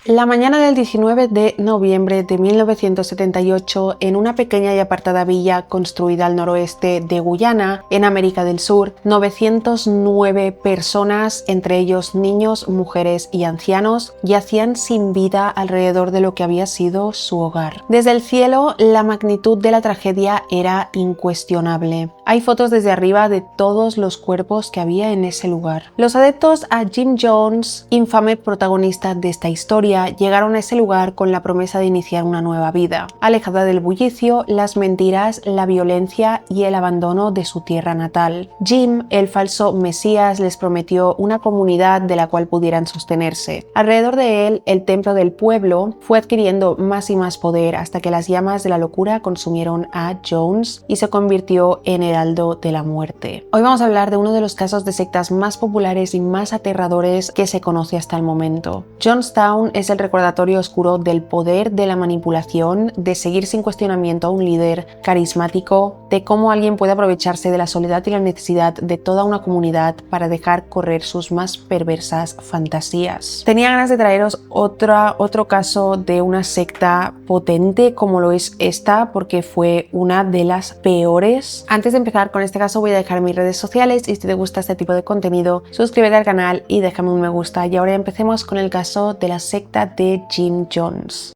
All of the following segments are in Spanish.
La mañana del 19 de noviembre de 1978, en una pequeña y apartada villa construida al noroeste de Guyana, en América del Sur, 909 personas, entre ellos niños, mujeres y ancianos, yacían sin vida alrededor de lo que había sido su hogar. Desde el cielo, la magnitud de la tragedia era incuestionable. Hay fotos desde arriba de todos los cuerpos que había en ese lugar. Los adeptos a Jim Jones, infame protagonista de esta historia, llegaron a ese lugar con la promesa de iniciar una nueva vida, alejada del bullicio, las mentiras, la violencia y el abandono de su tierra natal. Jim, el falso Mesías, les prometió una comunidad de la cual pudieran sostenerse. Alrededor de él, el templo del pueblo fue adquiriendo más y más poder hasta que las llamas de la locura consumieron a Jones y se convirtió en heraldo de la muerte. Hoy vamos a hablar de uno de los casos de sectas más populares y más aterradores que se conoce hasta el momento. Jonestown es el recordatorio oscuro del poder de la manipulación, de seguir sin cuestionamiento a un líder carismático, de cómo alguien puede aprovecharse de la soledad y la necesidad de toda una comunidad para dejar correr sus más perversas fantasías. Tenía ganas de traeros otro caso de una secta potente como lo es esta, porque fue una de las peores. Antes de empezar con este caso voy a dejar mis redes sociales y si te gusta este tipo de contenido, suscríbete al canal y déjame un me gusta. Y ahora empecemos con el caso de la secta de Jim Jones.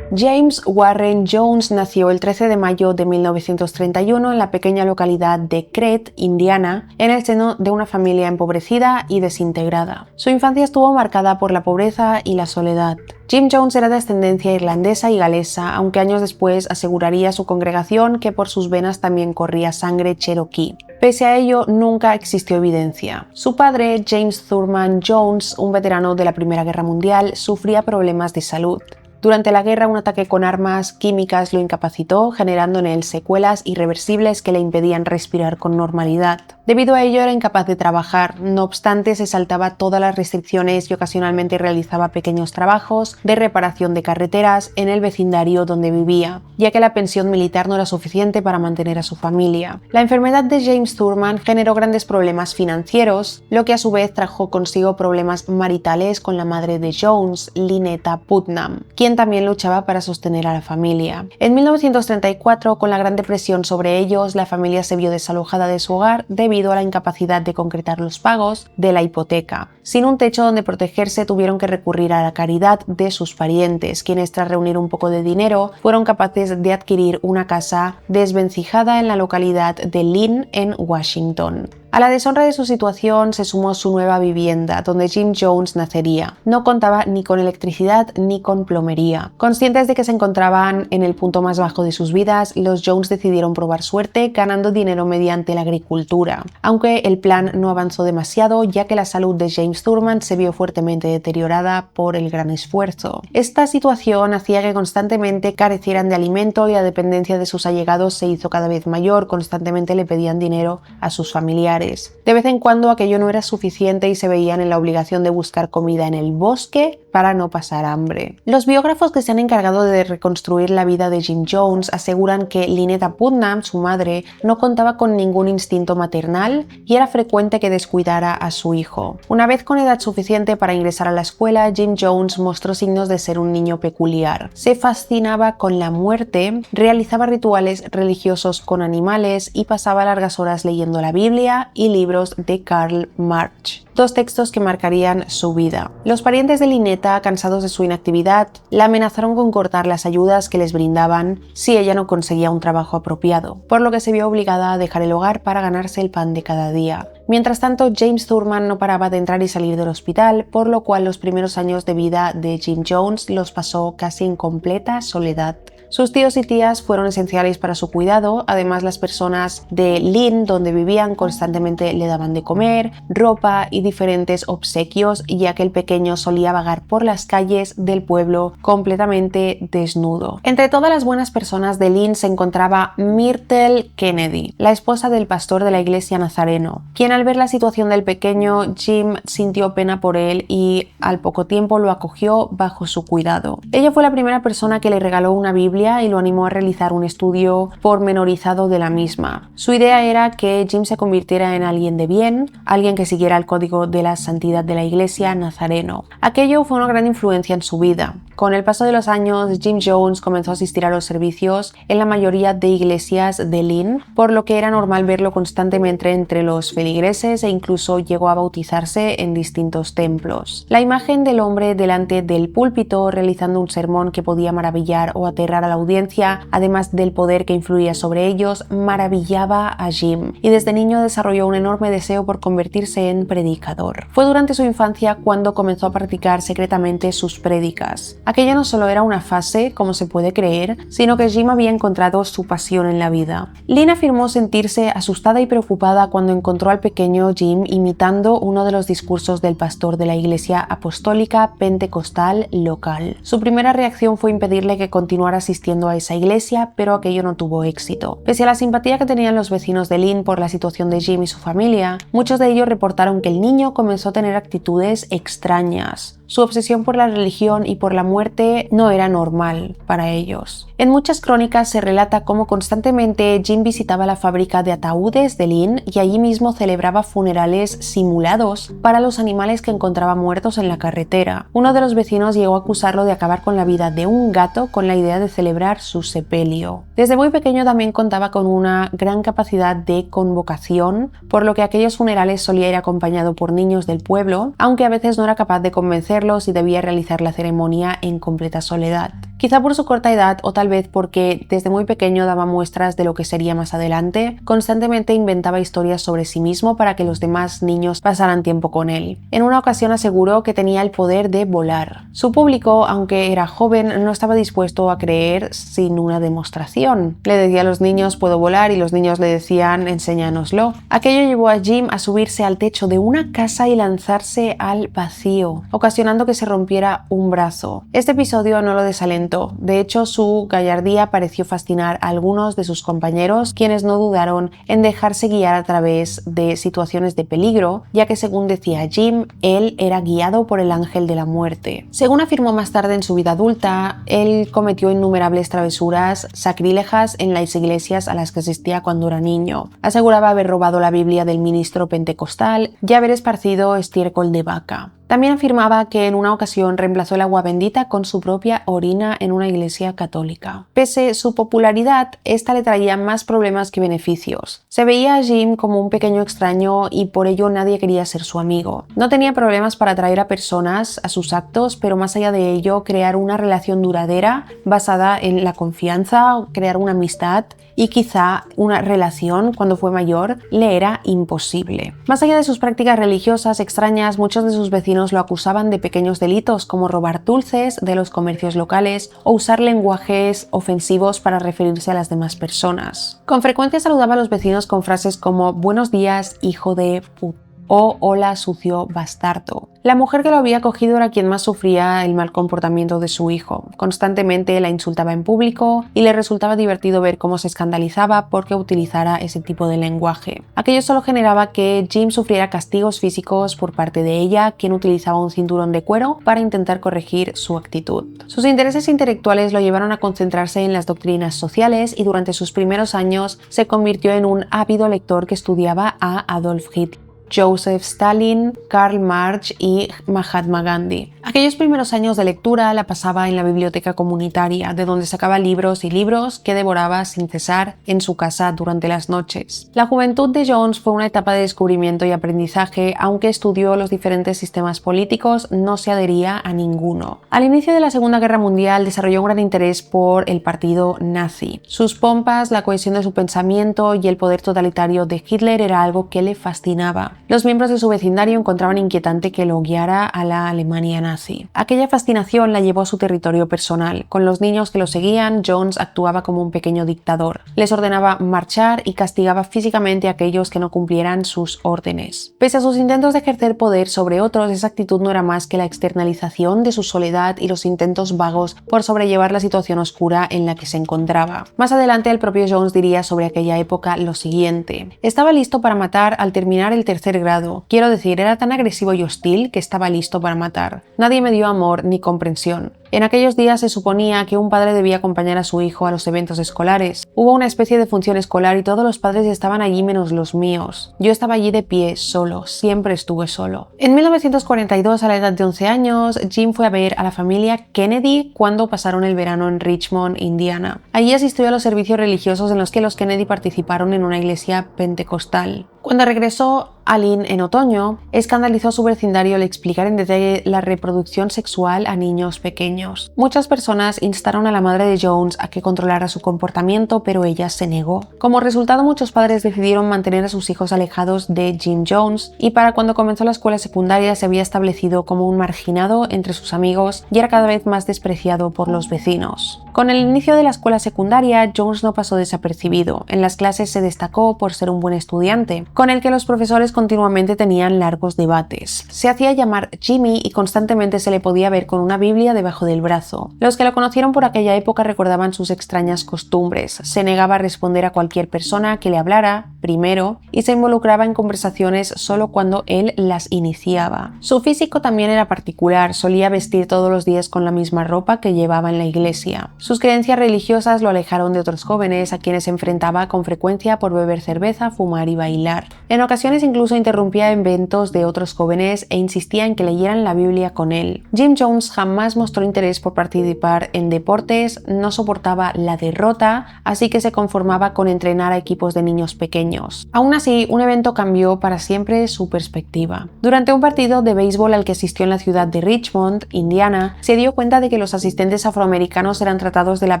James Warren Jones nació el 13 de mayo de 1931 en la pequeña localidad de Crete, Indiana, en el seno de una familia empobrecida y desintegrada. Su infancia estuvo marcada por la pobreza y la soledad. Jim Jones era de ascendencia irlandesa y galesa, aunque años después aseguraría a su congregación que por sus venas también corría sangre cherokee. Pese a ello, nunca existió evidencia. Su padre, James Thurman Jones, un veterano de la Primera Guerra Mundial, sufría problemas de salud. Durante la guerra, un ataque con armas químicas lo incapacitó, generando en él secuelas irreversibles que le impedían respirar con normalidad. Debido a ello, era incapaz de trabajar. No obstante, se saltaba todas las restricciones y ocasionalmente realizaba pequeños trabajos de reparación de carreteras en el vecindario donde vivía, ya que la pensión militar no era suficiente para mantener a su familia. La enfermedad de James Thurman generó grandes problemas financieros, lo que a su vez trajo consigo problemas maritales con la madre de Jones, Lynetta Putnam, quien también luchaba para sostener a la familia. En 1934, con la Gran Depresión sobre ellos, la familia se vio desalojada de su hogar debido a la incapacidad de concretar los pagos de la hipoteca. Sin un techo donde protegerse, tuvieron que recurrir a la caridad de sus parientes, quienes tras reunir un poco de dinero fueron capaces de adquirir una casa desvencijada en la localidad de Lynn, en Washington. A la deshonra de su situación se sumó su nueva vivienda, donde Jim Jones nacería. No contaba ni con electricidad ni con plomería. Conscientes de que se encontraban en el punto más bajo de sus vidas, los Jones decidieron probar suerte ganando dinero mediante la agricultura. Aunque el plan no avanzó demasiado, ya que la salud de James Thurman se vio fuertemente deteriorada por el gran esfuerzo. Esta situación hacía que constantemente carecieran de alimento y la dependencia de sus allegados se hizo cada vez mayor. Constantemente le pedían dinero a sus familiares. De vez en cuando aquello no era suficiente y se veían en la obligación de buscar comida en el bosque para no pasar hambre. Los biógrafos que se han encargado de reconstruir la vida de Jim Jones aseguran que Lynetta Putnam, su madre, no contaba con ningún instinto maternal y era frecuente que descuidara a su hijo. Una vez con edad suficiente para ingresar a la escuela, Jim Jones mostró signos de ser un niño peculiar. Se fascinaba con la muerte, realizaba rituales religiosos con animales y pasaba largas horas leyendo la Biblia y libros de Karl Marx, dos textos que marcarían su vida. Los parientes de Lynetta, cansados de su inactividad, la amenazaron con cortar las ayudas que les brindaban si ella no conseguía un trabajo apropiado, por lo que se vio obligada a dejar el hogar para ganarse el pan de cada día. Mientras tanto, James Thurman no paraba de entrar y salir del hospital, por lo cual los primeros años de vida de Jim Jones los pasó casi en completa soledad. Sus tíos y tías fueron esenciales para su cuidado, además las personas de Lynn, donde vivían, constantemente le daban de comer, ropa y diferentes obsequios, ya que el pequeño solía vagar por las calles del pueblo completamente desnudo. Entre todas las buenas personas de Lynn se encontraba Myrtle Kennedy, la esposa del pastor de la iglesia nazareno, quien al ver la situación del pequeño, Jim sintió pena por él y al poco tiempo lo acogió bajo su cuidado. Ella fue la primera persona que le regaló una Biblia Biblia y lo animó a realizar un estudio pormenorizado de la misma. Su idea era que Jim se convirtiera en alguien de bien, alguien que siguiera el código de la santidad de la Iglesia nazareno. Aquello fue una gran influencia en su vida. Con el paso de los años, Jim Jones comenzó a asistir a los servicios en la mayoría de iglesias de Lynn, por lo que era normal verlo constantemente entre los feligreses e incluso llegó a bautizarse en distintos templos. La imagen del hombre delante del púlpito realizando un sermón que podía maravillar o aterrar a la audiencia, además del poder que influía sobre ellos, maravillaba a Jim, y desde niño desarrolló un enorme deseo por convertirse en predicador. Fue durante su infancia cuando comenzó a practicar secretamente sus prédicas. Aquella no solo era una fase, como se puede creer, sino que Jim había encontrado su pasión en la vida. Lynn afirmó sentirse asustada y preocupada cuando encontró al pequeño Jim imitando uno de los discursos del pastor de la Iglesia Apostólica Pentecostal local. Su primera reacción fue impedirle que continuara asistiendo a esa iglesia, pero aquello no tuvo éxito. Pese a la simpatía que tenían los vecinos de Lynn por la situación de Jim y su familia, muchos de ellos reportaron que el niño comenzó a tener actitudes extrañas. Su obsesión por la religión y por la muerte no era normal para ellos. En muchas crónicas se relata cómo constantemente Jim visitaba la fábrica de ataúdes de Lynn y allí mismo celebraba funerales simulados para los animales que encontraba muertos en la carretera. Uno de los vecinos llegó a acusarlo de acabar con la vida de un gato con la idea de celebrar su sepelio. Desde muy pequeño también contaba con una gran capacidad de convocación, por lo que a aquellos funerales solía ir acompañado por niños del pueblo, aunque a veces no era capaz de convencerlos y debía realizar la ceremonia en completa soledad. Quizá por su corta edad o tal vez porque desde muy pequeño daba muestras de lo que sería más adelante, constantemente inventaba historias sobre sí mismo para que los demás niños pasaran tiempo con él. En una ocasión aseguró que tenía el poder de volar. Su público, aunque era joven, no estaba dispuesto a creer sin una demostración. Le decía a los niños puedo volar y los niños le decían enséñanoslo. Aquello llevó a Jim a subirse al techo de una casa y lanzarse al vacío, ocasionando que se rompiera un brazo. Este episodio no lo desalentó. De hecho, su gallardía pareció fascinar a algunos de sus compañeros, quienes no dudaron en dejarse guiar a través de situaciones de peligro, ya que según decía Jim, él era guiado por el ángel de la muerte. Según afirmó más tarde en su vida adulta, él cometió innumerables travesuras sacrílegas en las iglesias a las que asistía cuando era niño. Aseguraba haber robado la Biblia del ministro pentecostal y haber esparcido estiércol de vaca. También afirmaba que en una ocasión reemplazó el agua bendita con su propia orina en una iglesia católica. Pese a su popularidad, esta le traía más problemas que beneficios. Se veía a Jim como un pequeño extraño y por ello nadie quería ser su amigo. No tenía problemas para atraer a personas a sus actos, pero más allá de ello, crear una relación duradera basada en la confianza, crear una amistad y quizá una relación cuando fue mayor, le era imposible. Más allá de sus prácticas religiosas extrañas, muchos de sus vecinos lo acusaban de pequeños delitos como robar dulces de los comercios locales o usar lenguajes ofensivos para referirse a las demás personas. Con frecuencia saludaba a los vecinos con frases como buenos días, hijo de puta, o hola sucio bastardo. La mujer que lo había acogido era quien más sufría el mal comportamiento de su hijo. Constantemente la insultaba en público y le resultaba divertido ver cómo se escandalizaba porque utilizara ese tipo de lenguaje. Aquello solo generaba que Jim sufriera castigos físicos por parte de ella, quien utilizaba un cinturón de cuero para intentar corregir su actitud. Sus intereses intelectuales lo llevaron a concentrarse en las doctrinas sociales y durante sus primeros años se convirtió en un ávido lector que estudiaba a Adolf Hitler, Joseph Stalin, Karl Marx y Mahatma Gandhi. Aquellos primeros años de lectura la pasaba en la biblioteca comunitaria, de donde sacaba libros y libros que devoraba sin cesar en su casa durante las noches. La juventud de Jones fue una etapa de descubrimiento y aprendizaje, aunque estudió los diferentes sistemas políticos, no se adhería a ninguno. Al inicio de la Segunda Guerra Mundial desarrolló un gran interés por el partido nazi. Sus pompas, la cohesión de su pensamiento y el poder totalitario de Hitler era algo que le fascinaba. Los miembros de su vecindario encontraban inquietante que lo guiara a la Alemania nazi. Aquella fascinación la llevó a su territorio personal. Con los niños que lo seguían, Jones actuaba como un pequeño dictador. Les ordenaba marchar y castigaba físicamente a aquellos que no cumplieran sus órdenes. Pese a sus intentos de ejercer poder sobre otros, esa actitud no era más que la externalización de su soledad y los intentos vagos por sobrellevar la situación oscura en la que se encontraba. Más adelante, el propio Jones diría sobre aquella época lo siguiente: estaba listo para matar al terminar el tercer tercer grado. Quiero decir, era tan agresivo y hostil que estaba listo para matar. Nadie me dio amor ni comprensión. En aquellos días se suponía que un padre debía acompañar a su hijo a los eventos escolares. Hubo una especie de función escolar y todos los padres estaban allí menos los míos. Yo estaba allí de pie, solo, siempre estuve solo. En 1942, a la edad de 11 años, Jim fue a ver a la familia Kennedy cuando pasaron el verano en Richmond, Indiana. Allí asistió a los servicios religiosos en los que los Kennedy participaron en una iglesia pentecostal. Cuando regresó a Lynn en otoño, escandalizó a su vecindario al explicar en detalle la reproducción sexual a niños pequeños. Muchas personas instaron a la madre de Jones a que controlara su comportamiento, pero ella se negó. Como resultado, muchos padres decidieron mantener a sus hijos alejados de Jim Jones, y para cuando comenzó la escuela secundaria se había establecido como un marginado entre sus amigos y era cada vez más despreciado por los vecinos. Con el inicio de la escuela secundaria, Jones no pasó desapercibido. En las clases se destacó por ser un buen estudiante, con el que los profesores continuamente tenían largos debates. Se hacía llamar Jimmy y constantemente se le podía ver con una Biblia debajo del brazo. Los que lo conocieron por aquella época recordaban sus extrañas costumbres. Se negaba a responder a cualquier persona que le hablara primero y se involucraba en conversaciones solo cuando él las iniciaba. Su físico también era particular, solía vestir todos los días con la misma ropa que llevaba en la iglesia. Sus creencias religiosas lo alejaron de otros jóvenes a quienes se enfrentaba con frecuencia por beber cerveza, fumar y bailar. En ocasiones incluso interrumpía eventos de otros jóvenes e insistía en que leyeran la Biblia con él. Jim Jones jamás mostró interés por participar en deportes, no soportaba la derrota, así que se conformaba con entrenar a equipos de niños pequeños. Aún así, un evento cambió para siempre su perspectiva. Durante un partido de béisbol al que asistió en la ciudad de Richmond, Indiana, se dio cuenta de que los asistentes afroamericanos eran tratados de la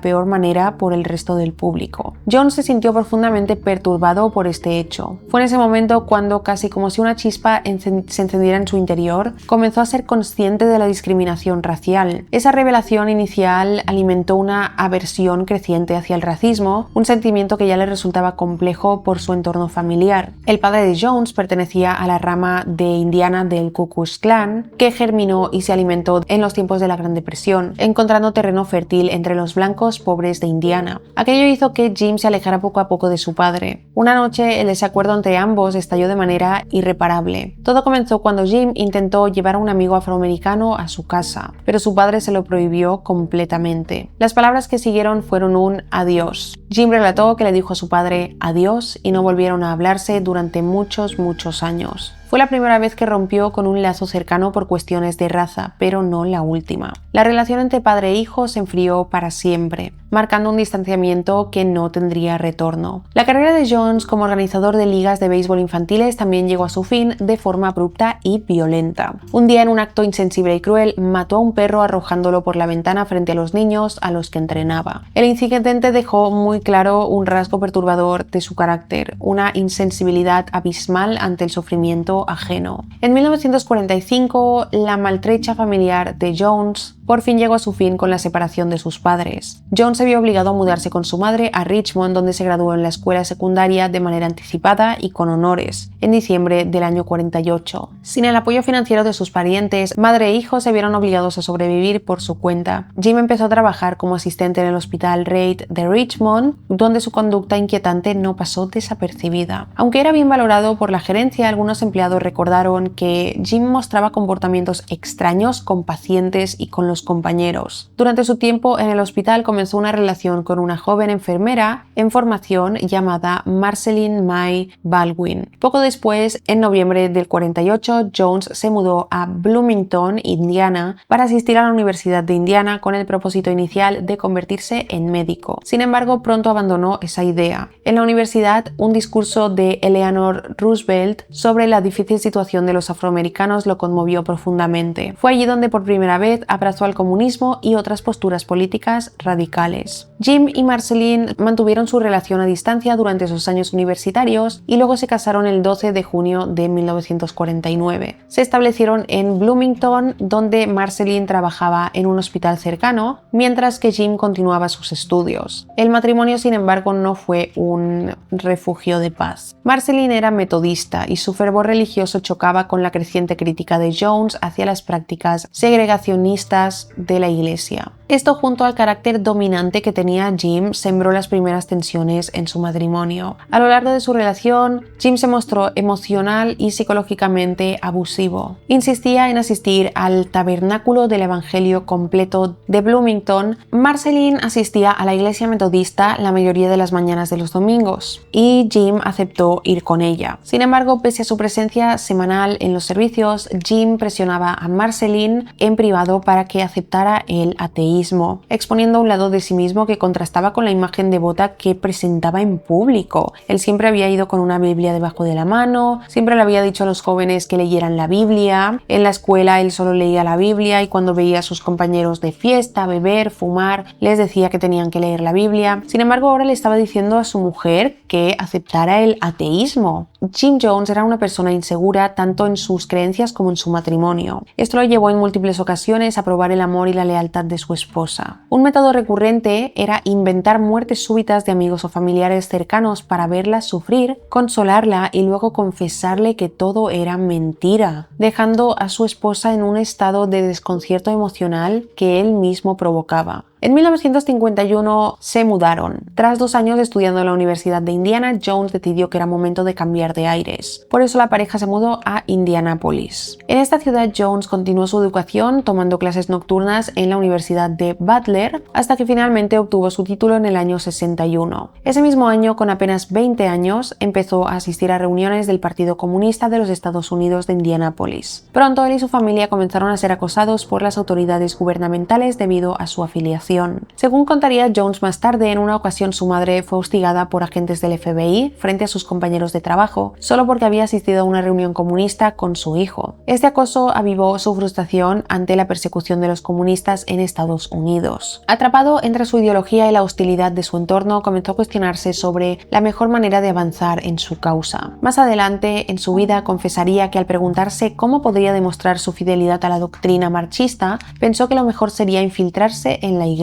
peor manera por el resto del público. Jones se sintió profundamente perturbado por este hecho. Fue en ese momento cuando, casi como si una chispa se encendiera en su interior, comenzó a ser consciente de la discriminación racial. Esa revelación inicial alimentó una aversión creciente hacia el racismo, un sentimiento que ya le resultaba complejo por su entorno familiar. El padre de Jones pertenecía a la rama de Indiana del Ku Klux Klan, que germinó y se alimentó en los tiempos de la Gran Depresión, encontrando terreno fértil entre los blancos pobres de Indiana. Aquello hizo que Jim se alejara poco a poco de su padre. Una noche, el desacuerdo entre ambos estalló de manera irreparable. Todo comenzó cuando Jim intentó llevar a un amigo afroamericano a su casa, pero su padre se lo prohibió completamente. Las palabras que siguieron fueron un adiós. Jim relató que le dijo a su padre adiós y no volvieron a hablarse durante muchos años. Fue la primera vez que rompió con un lazo cercano por cuestiones de raza, pero no la última. La relación entre padre e hijo se enfrió para siempre, marcando un distanciamiento que no tendría retorno. La carrera de Jones como organizador de ligas de béisbol infantiles también llegó a su fin de forma abrupta y violenta. Un día, en un acto insensible y cruel, mató a un perro arrojándolo por la ventana frente a los niños a los que entrenaba. El incidente dejó muy claro un rasgo perturbador de su carácter, una insensibilidad abismal ante el sufrimiento ajeno. En 1945, la maltrecha familiar de Jones por fin llegó a su fin con la separación de sus padres. Jones se vio obligado a mudarse con su madre a Richmond, donde se graduó en la escuela secundaria de manera anticipada y con honores, en diciembre del año 48. Sin el apoyo financiero de sus parientes, madre e hijo se vieron obligados a sobrevivir por su cuenta. Jim empezó a trabajar como asistente en el Hospital Reid de Richmond, donde su conducta inquietante no pasó desapercibida. Aunque era bien valorado por la gerencia, algunos empleados recordaron que Jim mostraba comportamientos extraños con pacientes y con los compañeros. Durante su tiempo en el hospital comenzó una relación con una joven enfermera en formación llamada Marceline May Baldwin. Poco después, en noviembre del 48, Jones se mudó a Bloomington, Indiana, para asistir a la Universidad de Indiana con el propósito inicial de convertirse en médico. Sin embargo, pronto abandonó esa idea. En la universidad, un discurso de Eleanor Roosevelt sobre la difícil situación de los afroamericanos lo conmovió profundamente. Fue allí donde por primera vez abrazó al comunismo y otras posturas políticas radicales. Jim y Marceline mantuvieron su relación a distancia durante sus años universitarios y luego se casaron el 12 de junio de 1949. Se establecieron en Bloomington, donde Marceline trabajaba en un hospital cercano, mientras que Jim continuaba sus estudios. El matrimonio, sin embargo, no fue un refugio de paz. Marceline era metodista y su fervor religioso chocaba con la creciente crítica de Jones hacia las prácticas segregacionistas religiosas de la iglesia. Esto, junto al carácter dominante que tenía Jim, sembró las primeras tensiones en su matrimonio. A lo largo de su relación, Jim se mostró emocional y psicológicamente abusivo. Insistía en asistir al tabernáculo del Evangelio completo de Bloomington. Marceline asistía a la iglesia metodista la mayoría de las mañanas de los domingos, y Jim aceptó ir con ella. Sin embargo, pese a su presencia semanal en los servicios, Jim presionaba a Marceline en privado para que aceptara el ateísmo, exponiendo un lado de sí mismo que contrastaba con la imagen devota que presentaba en público. Él siempre había ido con una Biblia debajo de la mano, siempre le había dicho a los jóvenes que leyeran la Biblia. En la escuela él solo leía la Biblia, y cuando veía a sus compañeros de fiesta, beber, fumar, les decía que tenían que leer la Biblia. Sin embargo, ahora le estaba diciendo a su mujer que aceptara el ateísmo. Jim Jones era una persona insegura tanto en sus creencias como en su matrimonio. Esto lo llevó en múltiples ocasiones a probar el amor y la lealtad de su esposa. Un método recurrente era inventar muertes súbitas de amigos o familiares cercanos para verla sufrir, consolarla y luego confesarle que todo era mentira, dejando a su esposa en un estado de desconcierto emocional que él mismo provocaba. En 1951 se mudaron. Tras 2 años estudiando en la Universidad de Indiana, Jones decidió que era momento de cambiar de aires. Por eso la pareja se mudó a Indianápolis. En esta ciudad, Jones continuó su educación tomando clases nocturnas en la Universidad de Butler hasta que finalmente obtuvo su título en el año 61. Ese mismo año, con apenas 20 años, empezó a asistir a reuniones del Partido Comunista de los Estados Unidos de Indianápolis. Pronto él y su familia comenzaron a ser acosados por las autoridades gubernamentales debido a su afiliación. Según contaría Jones más tarde, en una ocasión su madre fue hostigada por agentes del FBI frente a sus compañeros de trabajo, solo porque había asistido a una reunión comunista con su hijo. Este acoso avivó su frustración ante la persecución de los comunistas en Estados Unidos. Atrapado entre su ideología y la hostilidad de su entorno, comenzó a cuestionarse sobre la mejor manera de avanzar en su causa. Más adelante en su vida confesaría que al preguntarse cómo podría demostrar su fidelidad a la doctrina marxista, pensó que lo mejor sería infiltrarse en la iglesia.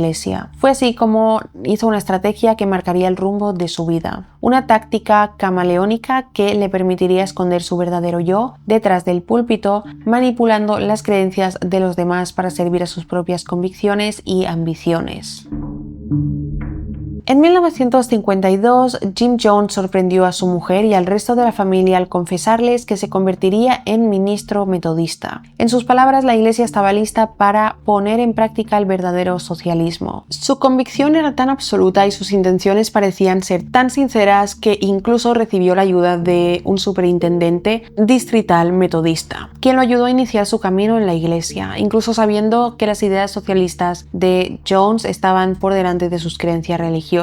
Fue así como hizo una estrategia que marcaría el rumbo de su vida. Una táctica camaleónica que le permitiría esconder su verdadero yo detrás del púlpito, manipulando las creencias de los demás para servir a sus propias convicciones y ambiciones. En 1952, Jim Jones sorprendió a su mujer y al resto de la familia al confesarles que se convertiría en ministro metodista. En sus palabras, la iglesia estaba lista para poner en práctica el verdadero socialismo. Su convicción era tan absoluta y sus intenciones parecían ser tan sinceras que incluso recibió la ayuda de un superintendente distrital metodista, quien lo ayudó a iniciar su camino en la iglesia, incluso sabiendo que las ideas socialistas de Jones estaban por delante de sus creencias religiosas.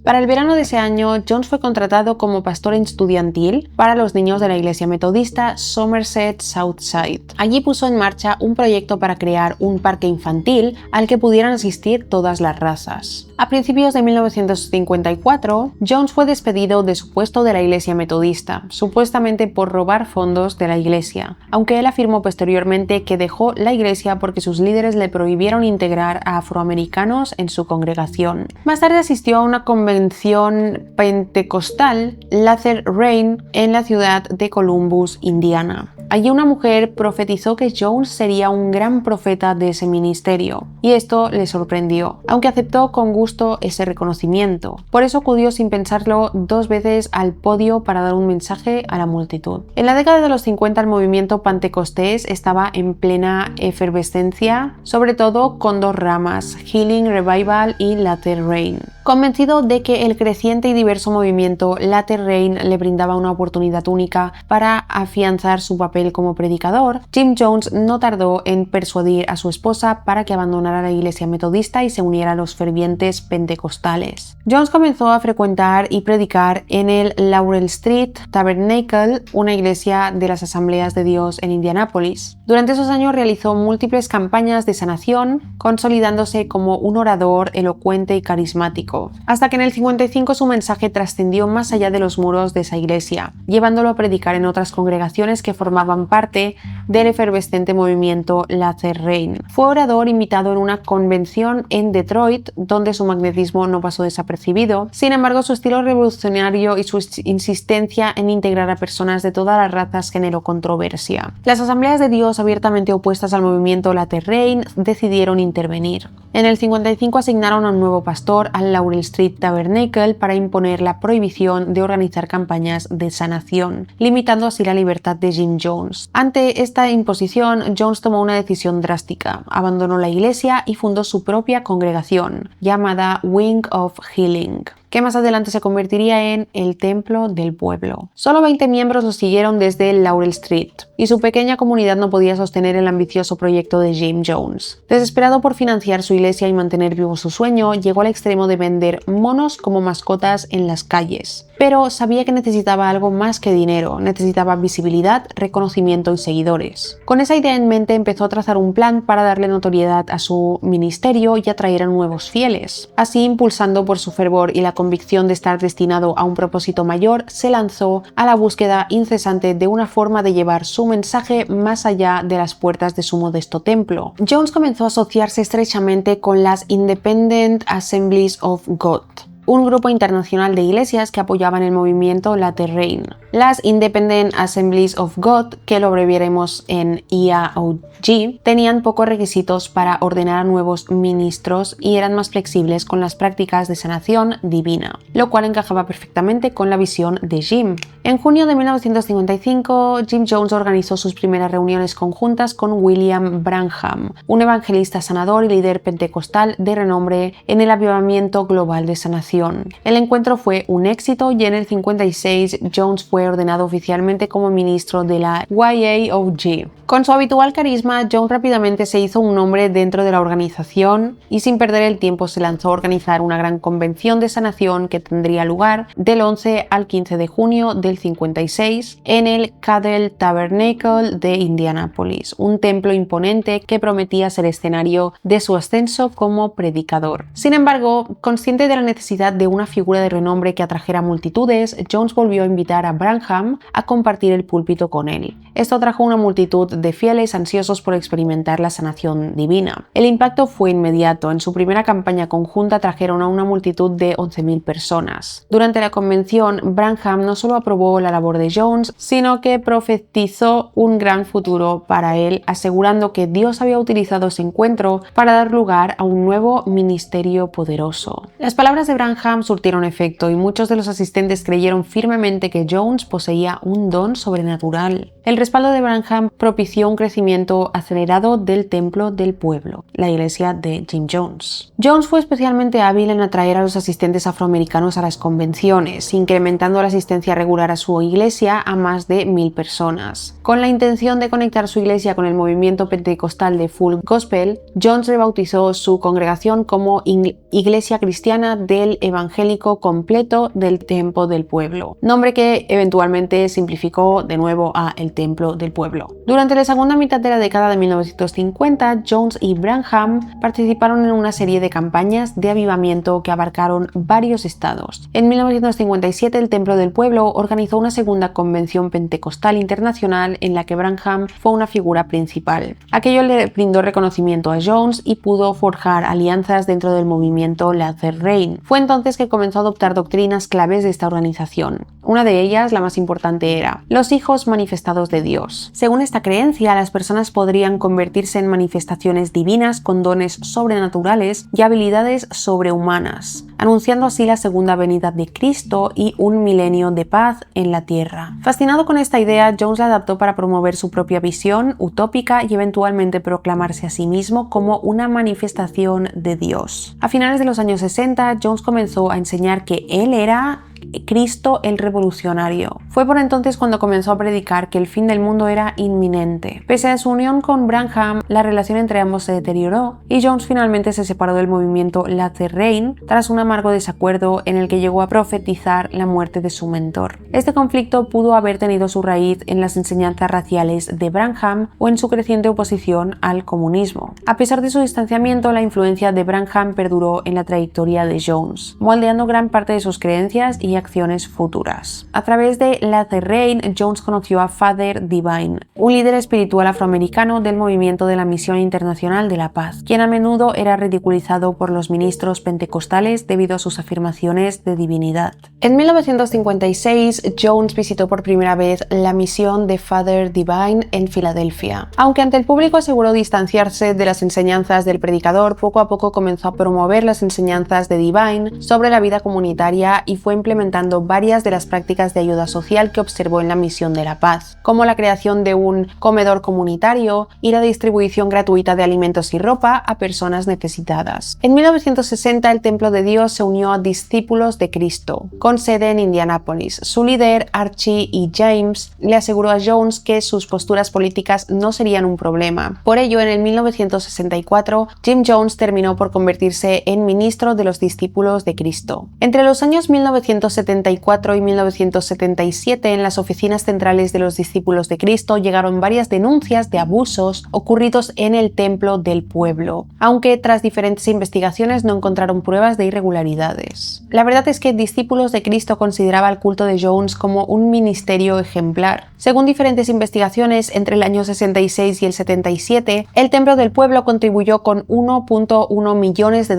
Para el verano de ese año, Jones fue contratado como pastor estudiantil para los niños de la iglesia metodista Somerset Southside. Allí puso en marcha un proyecto para crear un parque infantil al que pudieran asistir todas las razas. A principios de 1954, Jones fue despedido de su puesto de la iglesia metodista, supuestamente por robar fondos de la iglesia, aunque él afirmó posteriormente que dejó la iglesia porque sus líderes le prohibieron integrar a afroamericanos en su congregación. Más tarde asistió a una convención pentecostal, Latter Rain, en la ciudad de Columbus, Indiana. Allí una mujer profetizó que Jones sería un gran profeta de ese ministerio, y esto le sorprendió, aunque aceptó con gusto ese reconocimiento. Por eso acudió sin pensarlo 2 veces al podio para dar un mensaje a la multitud. En la década de los 50 el movimiento pentecostés estaba en plena efervescencia, sobre todo con 2 ramas, Healing Revival y Latter Rain. Convencido de que el creciente y diverso movimiento Latter Rain le brindaba una oportunidad única para afianzar su papel como predicador, Jim Jones no tardó en persuadir a su esposa para que abandonara la iglesia metodista y se uniera a los fervientes pentecostales. Jones comenzó a frecuentar y predicar en el Laurel Street Tabernacle, una iglesia de las Asambleas de Dios en Indianápolis. Durante esos años realizó múltiples campañas de sanación, consolidándose como un orador elocuente y carismático, hasta que en el 55 su mensaje trascendió más allá de los muros de esa iglesia, llevándolo a predicar en otras congregaciones que formaban formaban parte del efervescente movimiento Latter Reign. Fue orador invitado en una convención en Detroit, donde su magnetismo no pasó desapercibido. Sin embargo, su estilo revolucionario y su insistencia en integrar a personas de todas las razas generó controversia. Las asambleas de Dios abiertamente opuestas al movimiento Latter Reign decidieron intervenir. En el 55 asignaron a un nuevo pastor al Laurel Street Tabernacle para imponer la prohibición de organizar campañas de sanación, limitando así la libertad de Jim Jones. Ante esta imposición, Jones tomó una decisión drástica, abandonó la iglesia y fundó su propia congregación, llamada Wing of Healing, que más adelante se convertiría en el Templo del Pueblo. Solo 20 miembros lo siguieron desde el Laurel Street, y su pequeña comunidad no podía sostener el ambicioso proyecto de Jim Jones. Desesperado por financiar su iglesia y mantener vivo su sueño, llegó al extremo de vender monos como mascotas en las calles. Pero sabía que necesitaba algo más que dinero, necesitaba visibilidad, reconocimiento y seguidores. Con esa idea en mente empezó a trazar un plan para darle notoriedad a su ministerio y atraer a nuevos fieles. Así, impulsando por su fervor y la convicción de estar destinado a un propósito mayor, se lanzó a la búsqueda incesante de una forma de llevar su mensaje más allá de las puertas de su modesto templo. Jones comenzó a asociarse estrechamente con las Independent Assemblies of God, un grupo internacional de iglesias que apoyaban el movimiento Latter Reign. Las Independent Assemblies of God, que lo abreviaremos en IAOG, tenían pocos requisitos para ordenar a nuevos ministros y eran más flexibles con las prácticas de sanación divina, lo cual encajaba perfectamente con la visión de Jim. En junio de 1955, Jim Jones organizó sus primeras reuniones conjuntas con William Branham, un evangelista sanador y líder pentecostal de renombre en el avivamiento global de sanación. El encuentro fue un éxito y en el 56 Jones fue ordenado oficialmente como ministro de la IAOG. Con su habitual carisma, Jones rápidamente se hizo un nombre dentro de la organización y sin perder el tiempo se lanzó a organizar una gran convención de sanación que tendría lugar del 11 al 15 de junio del 56 en el Cadell Tabernacle de Indianápolis, un templo imponente que prometía ser escenario de su ascenso como predicador. Sin embargo, consciente de la necesidad de una figura de renombre que atrajera multitudes, Jones volvió a invitar a Branham a compartir el púlpito con él. Esto atrajo una multitud de fieles ansiosos por experimentar la sanación divina. El impacto fue inmediato. En su primera campaña conjunta trajeron a una multitud de 11.000 personas. Durante la convención, Branham no solo aprobó la labor de Jones, sino que profetizó un gran futuro para él, asegurando que Dios había utilizado ese encuentro para dar lugar a un nuevo ministerio poderoso. Las palabras de Branham surtieron efecto y muchos de los asistentes creyeron firmemente que Jones poseía un don sobrenatural. El respaldo de Branham propició un crecimiento acelerado del Templo del Pueblo, la iglesia de Jim Jones. Jones fue especialmente hábil en atraer a los asistentes afroamericanos a las convenciones, incrementando la asistencia regular a su iglesia a más de 1.000 personas. Con la intención de conectar su iglesia con el movimiento pentecostal de Full Gospel, Jones rebautizó su congregación como Iglesia Cristiana del Evangélico Completo del Templo del Pueblo, nombre que eventualmente simplificó de nuevo a el Templo del Pueblo. Durante la segunda mitad de la década de 1950, Jones y Branham participaron en una serie de campañas de avivamiento que abarcaron varios estados. En 1957, el Templo del Pueblo organizó una segunda convención pentecostal internacional en la que Branham fue una figura principal. Aquello le brindó reconocimiento a Jones y pudo forjar alianzas dentro del movimiento Latter Reign. Fue entonces que comenzó a adoptar doctrinas claves de esta organización. Una de ellas, la más importante, era los hijos manifestados de Dios. Según esta creencia, las personas podrían convertirse en manifestaciones divinas con dones sobrenaturales y habilidades sobrehumanas, anunciando así la segunda venida de Cristo y un milenio de paz en la tierra. Fascinado con esta idea, Jones la adaptó para promover su propia visión utópica y eventualmente proclamarse a sí mismo como una manifestación de Dios. A finales de los años 60, Jones comenzó a enseñar que él era Cristo el revolucionario. Fue por entonces cuando comenzó a predicar que el fin del mundo era inminente. Pese a su unión con Branham, la relación entre ambos se deterioró y Jones finalmente se separó del movimiento Latter Reign tras un amargo desacuerdo en el que llegó a profetizar la muerte de su mentor. Este conflicto pudo haber tenido su raíz en las enseñanzas raciales de Branham o en su creciente oposición al comunismo. A pesar de su distanciamiento, la influencia de Branham perduró en la trayectoria de Jones, moldeando gran parte de sus creencias y y acciones futuras. A través de Latter Rain, Jones conoció a Father Divine, un líder espiritual afroamericano del movimiento de la Misión Internacional de la Paz, quien a menudo era ridiculizado por los ministros pentecostales debido a sus afirmaciones de divinidad. En 1956, Jones visitó por primera vez la misión de Father Divine en Filadelfia. Aunque ante el público aseguró distanciarse de las enseñanzas del predicador, poco a poco comenzó a promover las enseñanzas de Divine sobre la vida comunitaria y fue implementando varias de las prácticas de ayuda social que observó en la Misión de la Paz, como la creación de un comedor comunitario y la distribución gratuita de alimentos y ropa a personas necesitadas. En 1960, el Templo de Dios se unió a Discípulos de Cristo, con sede en Indianápolis. Su líder, Archie E. James, le aseguró a Jones que sus posturas políticas no serían un problema. Por ello, en el 1964, Jim Jones terminó por convertirse en ministro de los Discípulos de Cristo. Entre los años 1974 y 1977, en las oficinas centrales de los Discípulos de Cristo llegaron varias denuncias de abusos ocurridos en el templo del pueblo, aunque tras diferentes investigaciones no encontraron pruebas de irregularidades. La verdad es que Discípulos de Cristo consideraba el culto de Jones como un ministerio ejemplar. Según diferentes investigaciones, entre el año 66 y el 77, el templo del pueblo contribuyó con $1.1 millones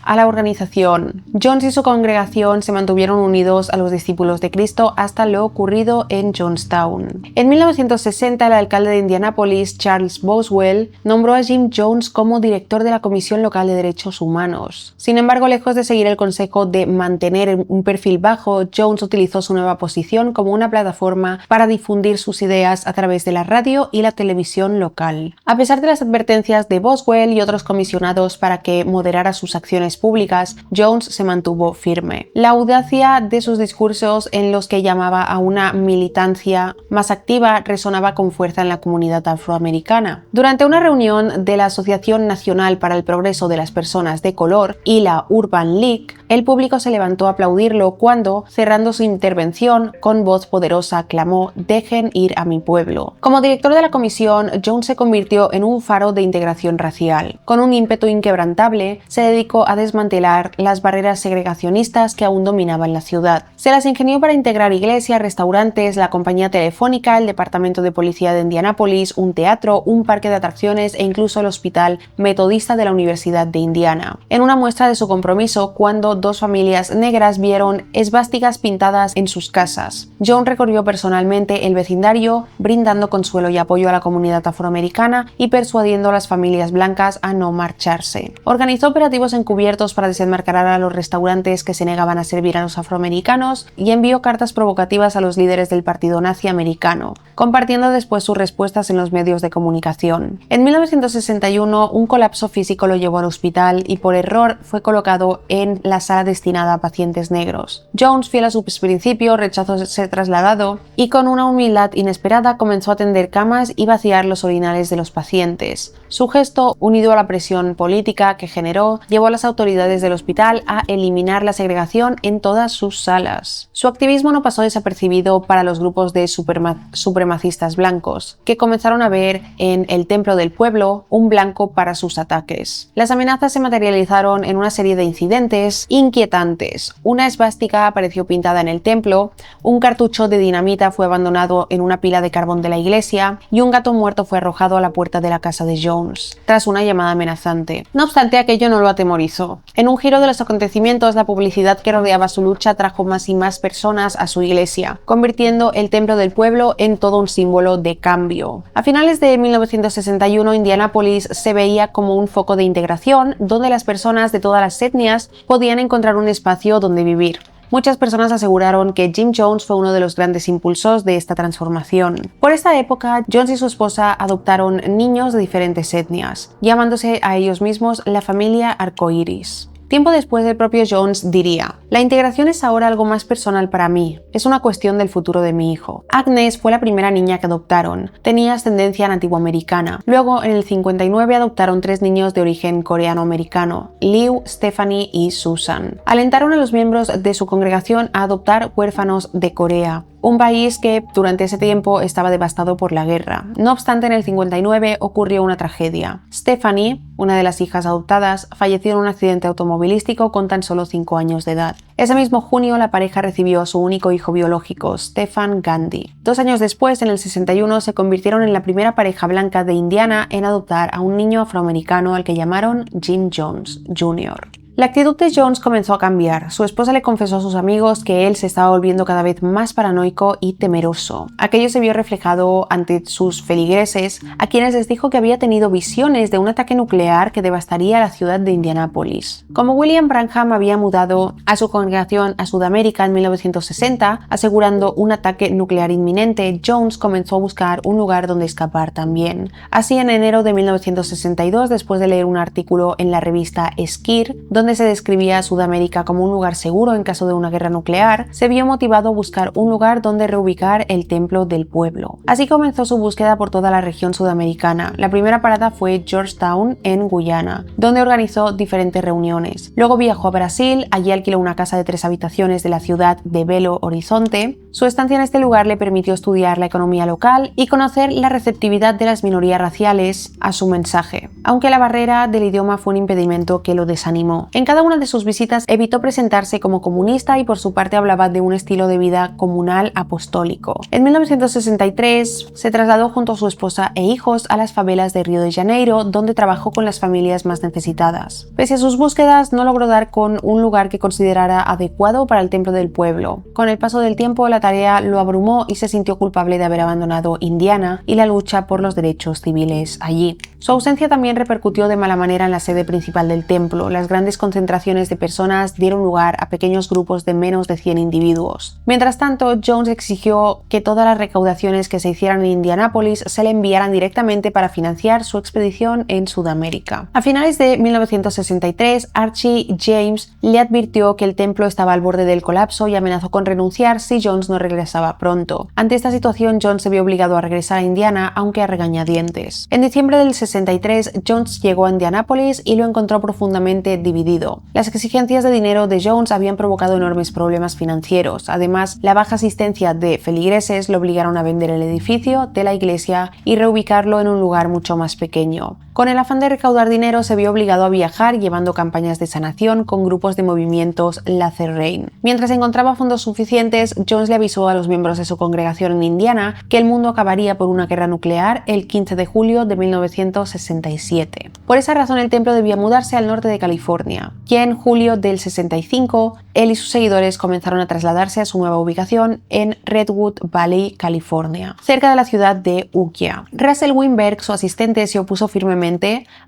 a la organización. Jones y su congregación se mantuvieron unidos a los Discípulos de Cristo hasta lo ocurrido en Jonestown. En 1960, el alcalde de Indianápolis, Charles Boswell, nombró a Jim Jones como director de la Comisión Local de Derechos Humanos. Sin embargo, lejos de seguir el consejo de mantener un perfil bajo, Jones utilizó su nueva posición como una plataforma para difundir sus ideas a través de la radio y la televisión local. A pesar de las advertencias de Boswell y otros comisionados para que moderara sus acciones públicas, Jones se mantuvo firme. La audacia de sus discursos, en los que llamaba a una militancia más activa, resonaba con fuerza en la comunidad afroamericana. Durante una reunión de la Asociación Nacional para el Progreso de las Personas de Color y la Urban League, el público se levantó a aplaudirlo cuando, cerrando su intervención, con voz poderosa clamó: "Dejen ir a mi pueblo". Como director de la comisión, Jones se convirtió en un faro de integración racial. Con un ímpetu inquebrantable, se dedicó a desmantelar las barreras segregacionistas que aún dominaban la ciudad. Se las ingenió para integrar iglesias, restaurantes, la compañía telefónica, el departamento de policía de Indianápolis, un teatro, un parque de atracciones e incluso el hospital metodista de la Universidad de Indiana. En una muestra de su compromiso, cuando dos familias negras vieron esvásticas pintadas en sus casas, Jones recorrió personalmente el vecindario, brindando consuelo y apoyo a la comunidad afroamericana y persuadiendo a las familias blancas a no marcharse. Organizó operativos encubiertos para desenmascarar a los restaurantes que se negaban a servir a los afroamericanos y envió cartas provocativas a los líderes del partido nazi americano, compartiendo después sus respuestas en los medios de comunicación. En 1961, un colapso físico lo llevó al hospital y por error fue colocado en la sala destinada a pacientes negros. Jones, fiel a sus principios, rechazó ser trasladado y con una humildad inesperada comenzó a tender camas y vaciar los orinales de los pacientes. Su gesto, unido a la presión política que generó, llevó a las autoridades del hospital a eliminar la segregación en todas sus salas. Su activismo no pasó desapercibido para los grupos de supremacistas blancos, que comenzaron a ver en el templo del pueblo un blanco para sus ataques. Las amenazas se materializaron en una serie de incidentes inquietantes. Una esvástica apareció pintada en el templo, un cartucho de dinamita fue abandonado en una pila de carbón de la iglesia y un gato muerto fue arrojado a la puerta de la casa de Jones, tras una llamada amenazante. No obstante, aquello no lo atemorizó. En un giro de los acontecimientos, la publicidad que rodeaba su lucha trajo más y más personas a su iglesia, convirtiendo el templo del pueblo en todo un símbolo de cambio. A finales de 1961, Indianápolis se veía como un foco de integración, donde las personas de todas las etnias podían encontrar un espacio donde vivir. Muchas personas aseguraron que Jim Jones fue uno de los grandes impulsores de esta transformación. Por esta época, Jones y su esposa adoptaron niños de diferentes etnias, llamándose a ellos mismos la familia Arcoíris. Tiempo después, el propio Jones diría: "La integración es ahora algo más personal para mí, es una cuestión del futuro de mi hijo". Agnes fue la primera niña que adoptaron, tenía ascendencia nativoamericana. Luego, en el 59, adoptaron 3 niños de origen coreano-americano: Liu, Stephanie y Susan. Alentaron a los miembros de su congregación a adoptar huérfanos de Corea. un país que durante ese tiempo estaba devastado por la guerra. No obstante, en el 59 ocurrió una tragedia. Stephanie, una de las hijas adoptadas, falleció en un accidente automovilístico con tan solo 5 años de edad. Ese mismo junio, la pareja recibió a su único hijo biológico, Stephan Gandhi. 2 años después, en el 61, se convirtieron en la primera pareja blanca de Indiana en adoptar a un niño afroamericano al que llamaron Jim Jones Jr. La actitud de Jones comenzó a cambiar. Su esposa le confesó a sus amigos que él se estaba volviendo cada vez más paranoico y temeroso. Aquello se vio reflejado ante sus feligreses, a quienes les dijo que había tenido visiones de un ataque nuclear que devastaría la ciudad de Indianápolis. Como William Branham había mudado a su congregación a Sudamérica en 1960, asegurando un ataque nuclear inminente, Jones comenzó a buscar un lugar donde escapar también. Así, en enero de 1962, después de leer un artículo en la revista Esquire, donde se describía a Sudamérica como un lugar seguro en caso de una guerra nuclear, se vio motivado a buscar un lugar donde reubicar el templo del pueblo. Así comenzó su búsqueda por toda la región sudamericana. La primera parada fue Georgetown, en Guyana, donde organizó diferentes reuniones. Luego viajó a Brasil, allí alquiló una casa de 3 habitaciones de la ciudad de Belo Horizonte. Su estancia en este lugar le permitió estudiar la economía local y conocer la receptividad de las minorías raciales a su mensaje, aunque la barrera del idioma fue un impedimento que lo desanimó. En cada una de sus visitas evitó presentarse como comunista y por su parte hablaba de un estilo de vida comunal apostólico. En 1963 se trasladó junto a su esposa e hijos a las favelas de Río de Janeiro, donde trabajó con las familias más necesitadas. Pese a sus búsquedas, no logró dar con un lugar que considerara adecuado para el templo del pueblo. Con el paso del tiempo, la tarea lo abrumó y se sintió culpable de haber abandonado Indiana y la lucha por los derechos civiles allí. Su ausencia también repercutió de mala manera en la sede principal del templo. Las grandes concentraciones de personas dieron lugar a pequeños grupos de menos de 100 individuos. Mientras tanto, Jones exigió que todas las recaudaciones que se hicieran en Indianápolis se le enviaran directamente para financiar su expedición en Sudamérica. A finales de 1963, Archie James le advirtió que el templo estaba al borde del colapso y amenazó con renunciar si Jones no regresaba pronto. Ante esta situación, Jones se vio obligado a regresar a Indiana, aunque a regañadientes. En diciembre del 63, Jones llegó a Indianápolis y lo encontró profundamente dividido. Las exigencias de dinero de Jones habían provocado enormes problemas financieros. Además, la baja asistencia de feligreses lo obligaron a vender el edificio de la iglesia y reubicarlo en un lugar mucho más pequeño. Con el afán de recaudar dinero, se vio obligado a viajar llevando campañas de sanación con grupos de movimientos Latter-Rain. Mientras encontraba fondos suficientes, Jones le avisó a los miembros de su congregación en Indiana que el mundo acabaría por una guerra nuclear el 15 de julio de 1967. Por esa razón, el templo debía mudarse al norte de California. Ya en julio del 65, él y sus seguidores comenzaron a trasladarse a su nueva ubicación en Redwood Valley, California, cerca de la ciudad de Ukiah. Russell Weinberg, su asistente, se opuso firmemente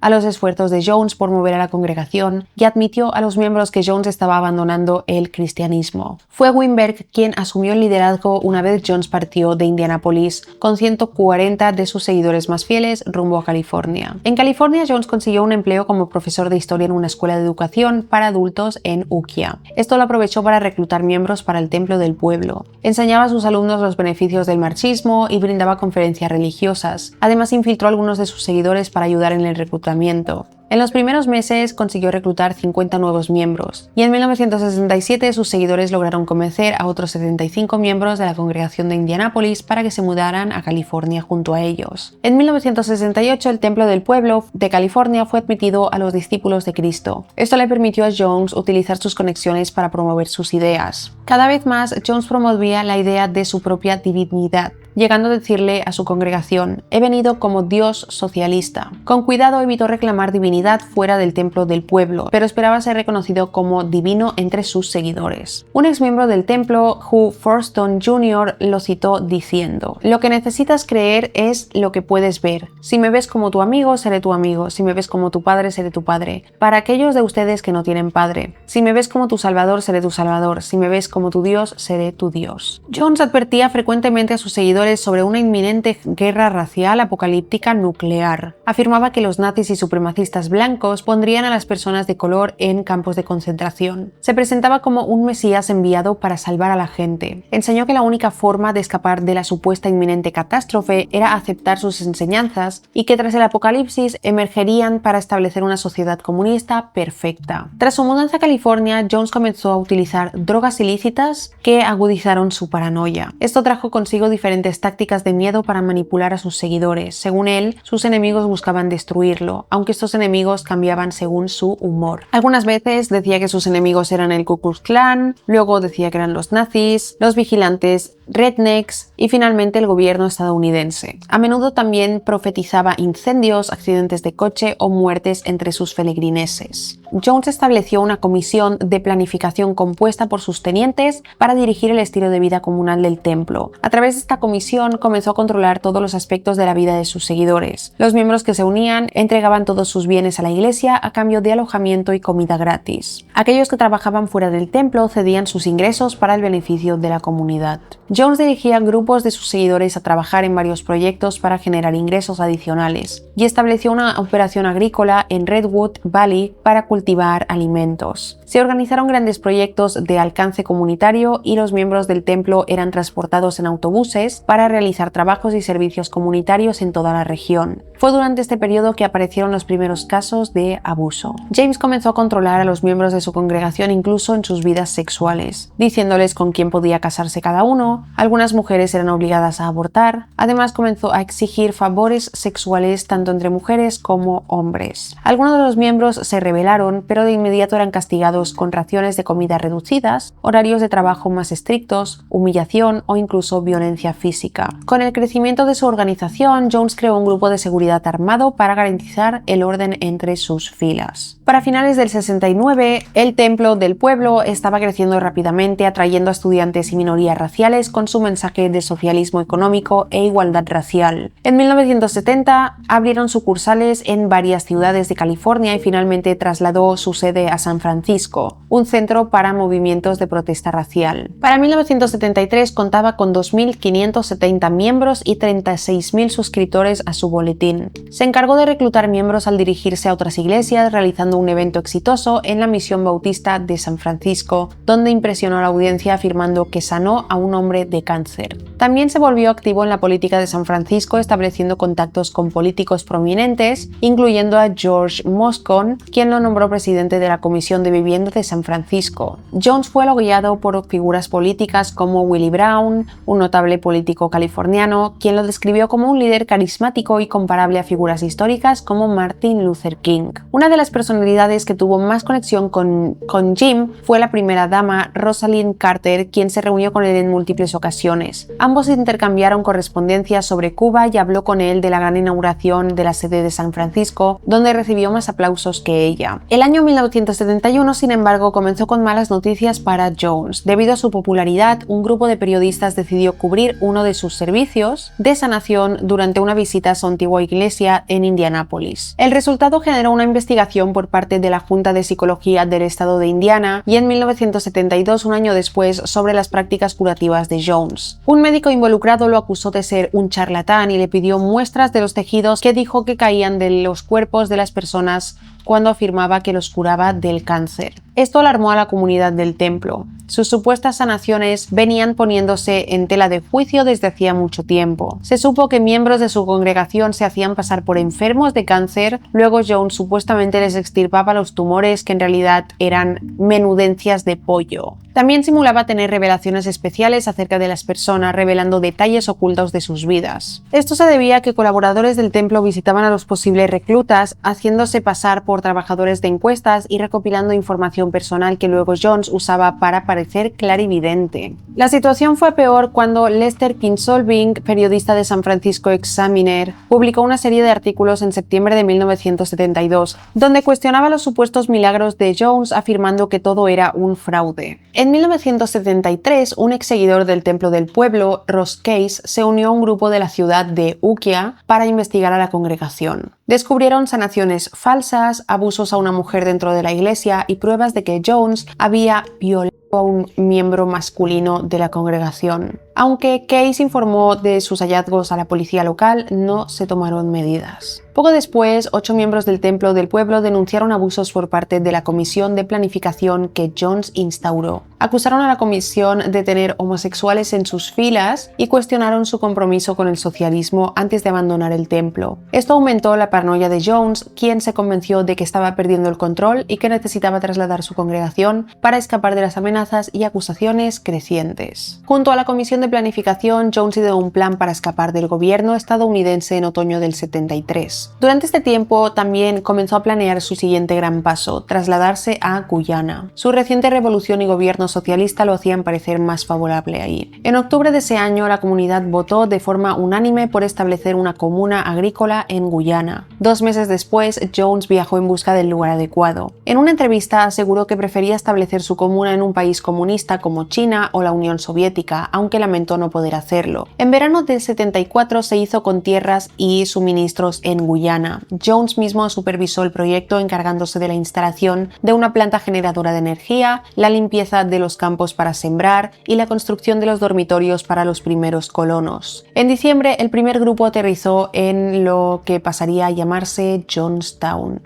a los esfuerzos de Jones por mover a la congregación y admitió a los miembros que Jones estaba abandonando el cristianismo. Fue Weinberg quien asumió el liderazgo una vez Jones partió de Indianápolis con 140 de sus seguidores más fieles rumbo a California. En California, Jones consiguió un empleo como profesor de historia en una escuela de educación para adultos en Ukiah. Esto lo aprovechó para reclutar miembros para el templo del pueblo. Enseñaba a sus alumnos los beneficios del marxismo y brindaba conferencias religiosas. Además, infiltró a algunos de sus seguidores para ayudar en el reclutamiento. En los primeros meses consiguió reclutar 50 nuevos miembros y en 1967 sus seguidores lograron convencer a otros 75 miembros de la congregación de Indianápolis para que se mudaran a California junto a ellos. En 1968 el templo del pueblo de California fue admitido a los discípulos de Cristo. Esto le permitió a Jones utilizar sus conexiones para promover sus ideas. Cada vez más Jones promovía la idea de su propia divinidad, llegando a decirle a su congregación: he venido como Dios socialista. Con cuidado evitó reclamar divinidad fuera del templo del pueblo, pero esperaba ser reconocido como divino entre sus seguidores. Un ex miembro del templo, Hugh Forston Jr., lo citó diciendo: lo que necesitas creer es lo que puedes ver. Si me ves como tu amigo, seré tu amigo. Si me ves como tu padre, seré tu padre. Para aquellos de ustedes que no tienen padre. Si me ves como tu salvador, seré tu salvador. Si me ves como tu Dios, seré tu Dios. Jones advertía frecuentemente a sus seguidores seguidores sobre una inminente guerra racial apocalíptica nuclear. Afirmaba que los nazis y supremacistas blancos pondrían a las personas de color en campos de concentración. Se presentaba como un mesías enviado para salvar a la gente. Enseñó que la única forma de escapar de la supuesta inminente catástrofe era aceptar sus enseñanzas y que tras el apocalipsis emergerían para establecer una sociedad comunista perfecta. Tras su mudanza a California, Jones comenzó a utilizar drogas ilícitas que agudizaron su paranoia. Esto trajo consigo diferentes tácticas de miedo para manipular a sus seguidores. Según él, sus enemigos buscaban destruirlo, aunque estos enemigos cambiaban según su humor. Algunas veces decía que sus enemigos eran el Ku Klux Klan, luego decía que eran los nazis, los vigilantes rednecks y finalmente el gobierno estadounidense. A menudo también profetizaba incendios, accidentes de coche o muertes entre sus feligreses. Jones estableció una comisión de planificación compuesta por sus tenientes para dirigir el estilo de vida comunal del templo. A través de esta comisión comenzó a controlar todos los aspectos de la vida de sus seguidores. Los miembros que se unían entregaban todos sus bienes a la iglesia a cambio de alojamiento y comida gratis. Aquellos que trabajaban fuera del templo cedían sus ingresos para el beneficio de la comunidad. Jones dirigía grupos de sus seguidores a trabajar en varios proyectos para generar ingresos adicionales y estableció una operación agrícola en Redwood Valley para cultivar alimentos. Se organizaron grandes proyectos de alcance comunitario y los miembros del templo eran transportados en autobuses para realizar trabajos y servicios comunitarios en toda la región. Fue durante este periodo que aparecieron los primeros casos de abuso. James comenzó a controlar a los miembros de su congregación incluso en sus vidas sexuales, diciéndoles con quién podía casarse cada uno. Algunas mujeres eran obligadas a abortar. Además, comenzó a exigir favores sexuales tanto entre mujeres como hombres. Algunos de los miembros se rebelaron, pero de inmediato eran castigados con raciones de comida reducidas, horarios de trabajo más estrictos, humillación o incluso violencia física. Con el crecimiento de su organización, Jones creó un grupo de seguridad armado para garantizar el orden entre sus filas. Para finales del 69, el templo del pueblo estaba creciendo rápidamente, atrayendo a estudiantes y minorías raciales con su mensaje de socialismo económico e igualdad racial. En 1970 abrieron sucursales en varias ciudades de California y finalmente trasladó su sede a San Francisco, un centro para movimientos de protesta racial. Para 1973 contaba con 2.570 miembros y 36.000 suscriptores a su boletín. Se encargó de reclutar miembros al dirigirse a otras iglesias, realizando un evento exitoso en la Misión Bautista de San Francisco, donde impresionó a la audiencia afirmando que sanó a un hombre de cáncer. También se volvió activo en la política de San Francisco, estableciendo contactos con políticos prominentes, incluyendo a George Moscone, quien lo nombró presidente de la Comisión de Vivienda de San Francisco. Jones fue elogiado por figuras políticas como Willie Brown, un notable político californiano, quien lo describió como un líder carismático y comparable a figuras históricas como Martin Luther King. Una de las personalidades que tuvo más conexión con Jim fue la primera dama Rosalind Carter, quien se reunió con él en múltiples ocasiones. Ambos intercambiaron correspondencia sobre Cuba y habló con él de la gran inauguración de la sede de San Francisco, donde recibió más aplausos que ella. El año 1971, sin embargo, comenzó con malas noticias para Jones. Debido a su popularidad, un grupo de periodistas decidió cubrir uno de sus servicios de sanación durante una visita a su antigua iglesia en Indianápolis. El resultado generó una investigación por parte de la Junta de Psicología del Estado de Indiana y en 1972, un año después, sobre las prácticas curativas de Jones. Un médico involucrado lo acusó de ser un charlatán y le pidió muestras de los tejidos que dijo que caían de los cuerpos de las personas cuando afirmaba que los curaba del cáncer. Esto alarmó a la comunidad del templo. Sus supuestas sanaciones venían poniéndose en tela de juicio desde hacía mucho tiempo. Se supo que miembros de su congregación se hacían pasar por enfermos de cáncer, luego Jones supuestamente les extirpaba los tumores que en realidad eran menudencias de pollo. También simulaba tener revelaciones especiales acerca de las personas, revelando detalles ocultos de sus vidas. Esto se debía a que colaboradores del templo visitaban a los posibles reclutas, haciéndose pasar por trabajadores de encuestas y recopilando información personal que luego Jones usaba para parecer clarividente. La situación fue peor cuando Lester Kinsolving, periodista de San Francisco Examiner, publicó una serie de artículos en septiembre de 1972, donde cuestionaba los supuestos milagros de Jones, afirmando que todo era un fraude. En 1973, un ex seguidor del Templo del Pueblo, Ross Case, se unió a un grupo de la ciudad de Ukiah para investigar a la congregación. Descubrieron sanaciones falsas, abusos a una mujer dentro de la iglesia y pruebas de que Jones había violado a un miembro masculino de la congregación. Aunque Case informó de sus hallazgos a la policía local, no se tomaron medidas. Poco después, 8 miembros del templo del pueblo denunciaron abusos por parte de la comisión de planificación que Jones instauró. Acusaron a la comisión de tener homosexuales en sus filas y cuestionaron su compromiso con el socialismo antes de abandonar el templo. Esto aumentó la paranoia de Jones, quien se convenció de que estaba perdiendo el control y que necesitaba trasladar su congregación para escapar de las amenazas y acusaciones crecientes. Junto a la comisión de planificación, Jones ideó un plan para escapar del gobierno estadounidense en otoño del 73. Durante este tiempo también comenzó a planear su siguiente gran paso, trasladarse a Guyana. Su reciente revolución y gobierno socialista lo hacían parecer más favorable ahí. En octubre de ese año, la comunidad votó de forma unánime por establecer una comuna agrícola en Guyana. 2 meses después, Jones viajó en busca del lugar adecuado. En una entrevista aseguró que prefería establecer su comuna en un país comunista como China o la Unión Soviética, aunque lamentó no poder hacerlo. En verano del 74 se hizo con tierras y suministros en Guyana. Jones mismo supervisó el proyecto encargándose de la instalación de una planta generadora de energía, la limpieza de los campos para sembrar y la construcción de los dormitorios para los primeros colonos. En diciembre, el primer grupo aterrizó en lo que pasaría a llamarse Jonestown.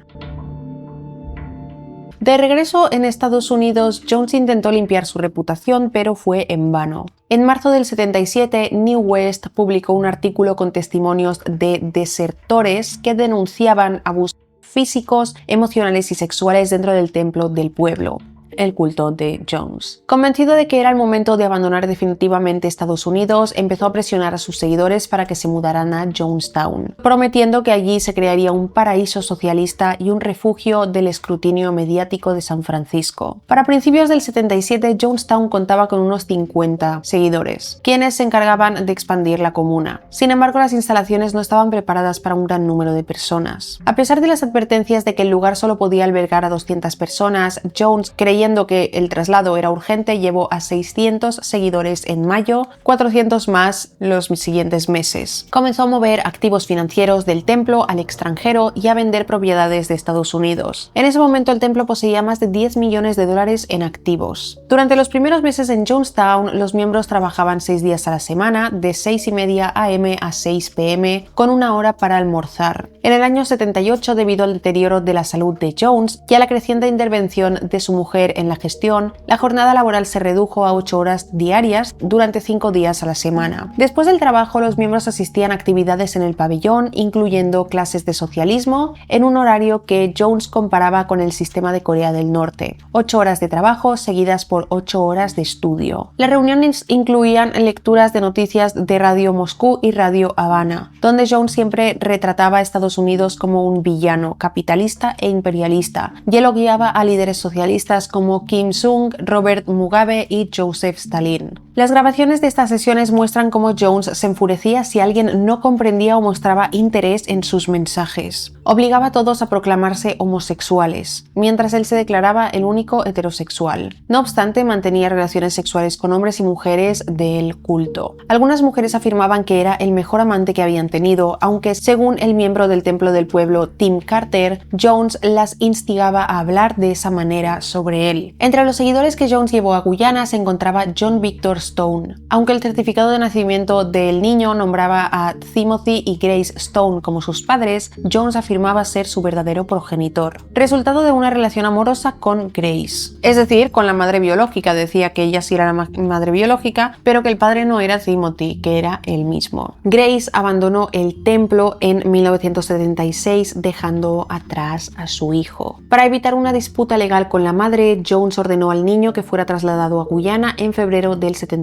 De regreso en Estados Unidos, Jones intentó limpiar su reputación, pero fue en vano. En marzo del 77, New West publicó un artículo con testimonios de desertores que denunciaban abusos físicos, emocionales y sexuales dentro del templo del pueblo, el culto de Jones. Convencido de que era el momento de abandonar definitivamente Estados Unidos, empezó a presionar a sus seguidores para que se mudaran a Jonestown, prometiendo que allí se crearía un paraíso socialista y un refugio del escrutinio mediático de San Francisco. Para principios del 77, Jonestown contaba con unos 50 seguidores, quienes se encargaban de expandir la comuna. Sin embargo, las instalaciones no estaban preparadas para un gran número de personas. A pesar de las advertencias de que el lugar solo podía albergar a 200 personas, Jones, creyendo que el traslado era urgente, llevó a 600 seguidores en mayo, 400 más los siguientes meses. Comenzó a mover activos financieros del templo al extranjero y a vender propiedades de Estados Unidos. En ese momento el templo poseía más de $10 millones en activos. Durante los primeros meses en Jonestown, los miembros trabajaban 6 días a la semana, de 6:30 a.m. a 6 p.m., con una hora para almorzar. En el año 78, debido al deterioro de la salud de Jones y a la creciente intervención de su mujer en la gestión, la jornada laboral se redujo a 8 horas diarias durante 5 días a la semana. Después del trabajo, los miembros asistían a actividades en el pabellón, incluyendo clases de socialismo, en un horario que Jones comparaba con el sistema de Corea del Norte. 8 horas de trabajo seguidas por 8 horas de estudio. Las reuniones incluían lecturas de noticias de Radio Moscú y Radio Habana, donde Jones siempre retrataba a Estados Unidos como un villano capitalista e imperialista, y elogiaba a líderes socialistas como Kim Il-sung, Robert Mugabe y Joseph Stalin. Las grabaciones de estas sesiones muestran cómo Jones se enfurecía si alguien no comprendía o mostraba interés en sus mensajes. Obligaba a todos a proclamarse homosexuales, mientras él se declaraba el único heterosexual. No obstante, mantenía relaciones sexuales con hombres y mujeres del culto. Algunas mujeres afirmaban que era el mejor amante que habían tenido, aunque según el miembro del templo del pueblo, Tim Carter, Jones las instigaba a hablar de esa manera sobre él. Entre los seguidores que Jones llevó a Guyana se encontraba John Victor Stone. Aunque el certificado de nacimiento del niño nombraba a Timothy y Grace Stone como sus padres, Jones afirmaba ser su verdadero progenitor, resultado de una relación amorosa con Grace. Es decir, con la madre biológica. Decía que ella sí era la madre biológica, pero que el padre no era Timothy, que era él mismo. Grace abandonó el templo en 1976, dejando atrás a su hijo. Para evitar una disputa legal con la madre, Jones ordenó al niño que fuera trasladado a Guyana en febrero del 77.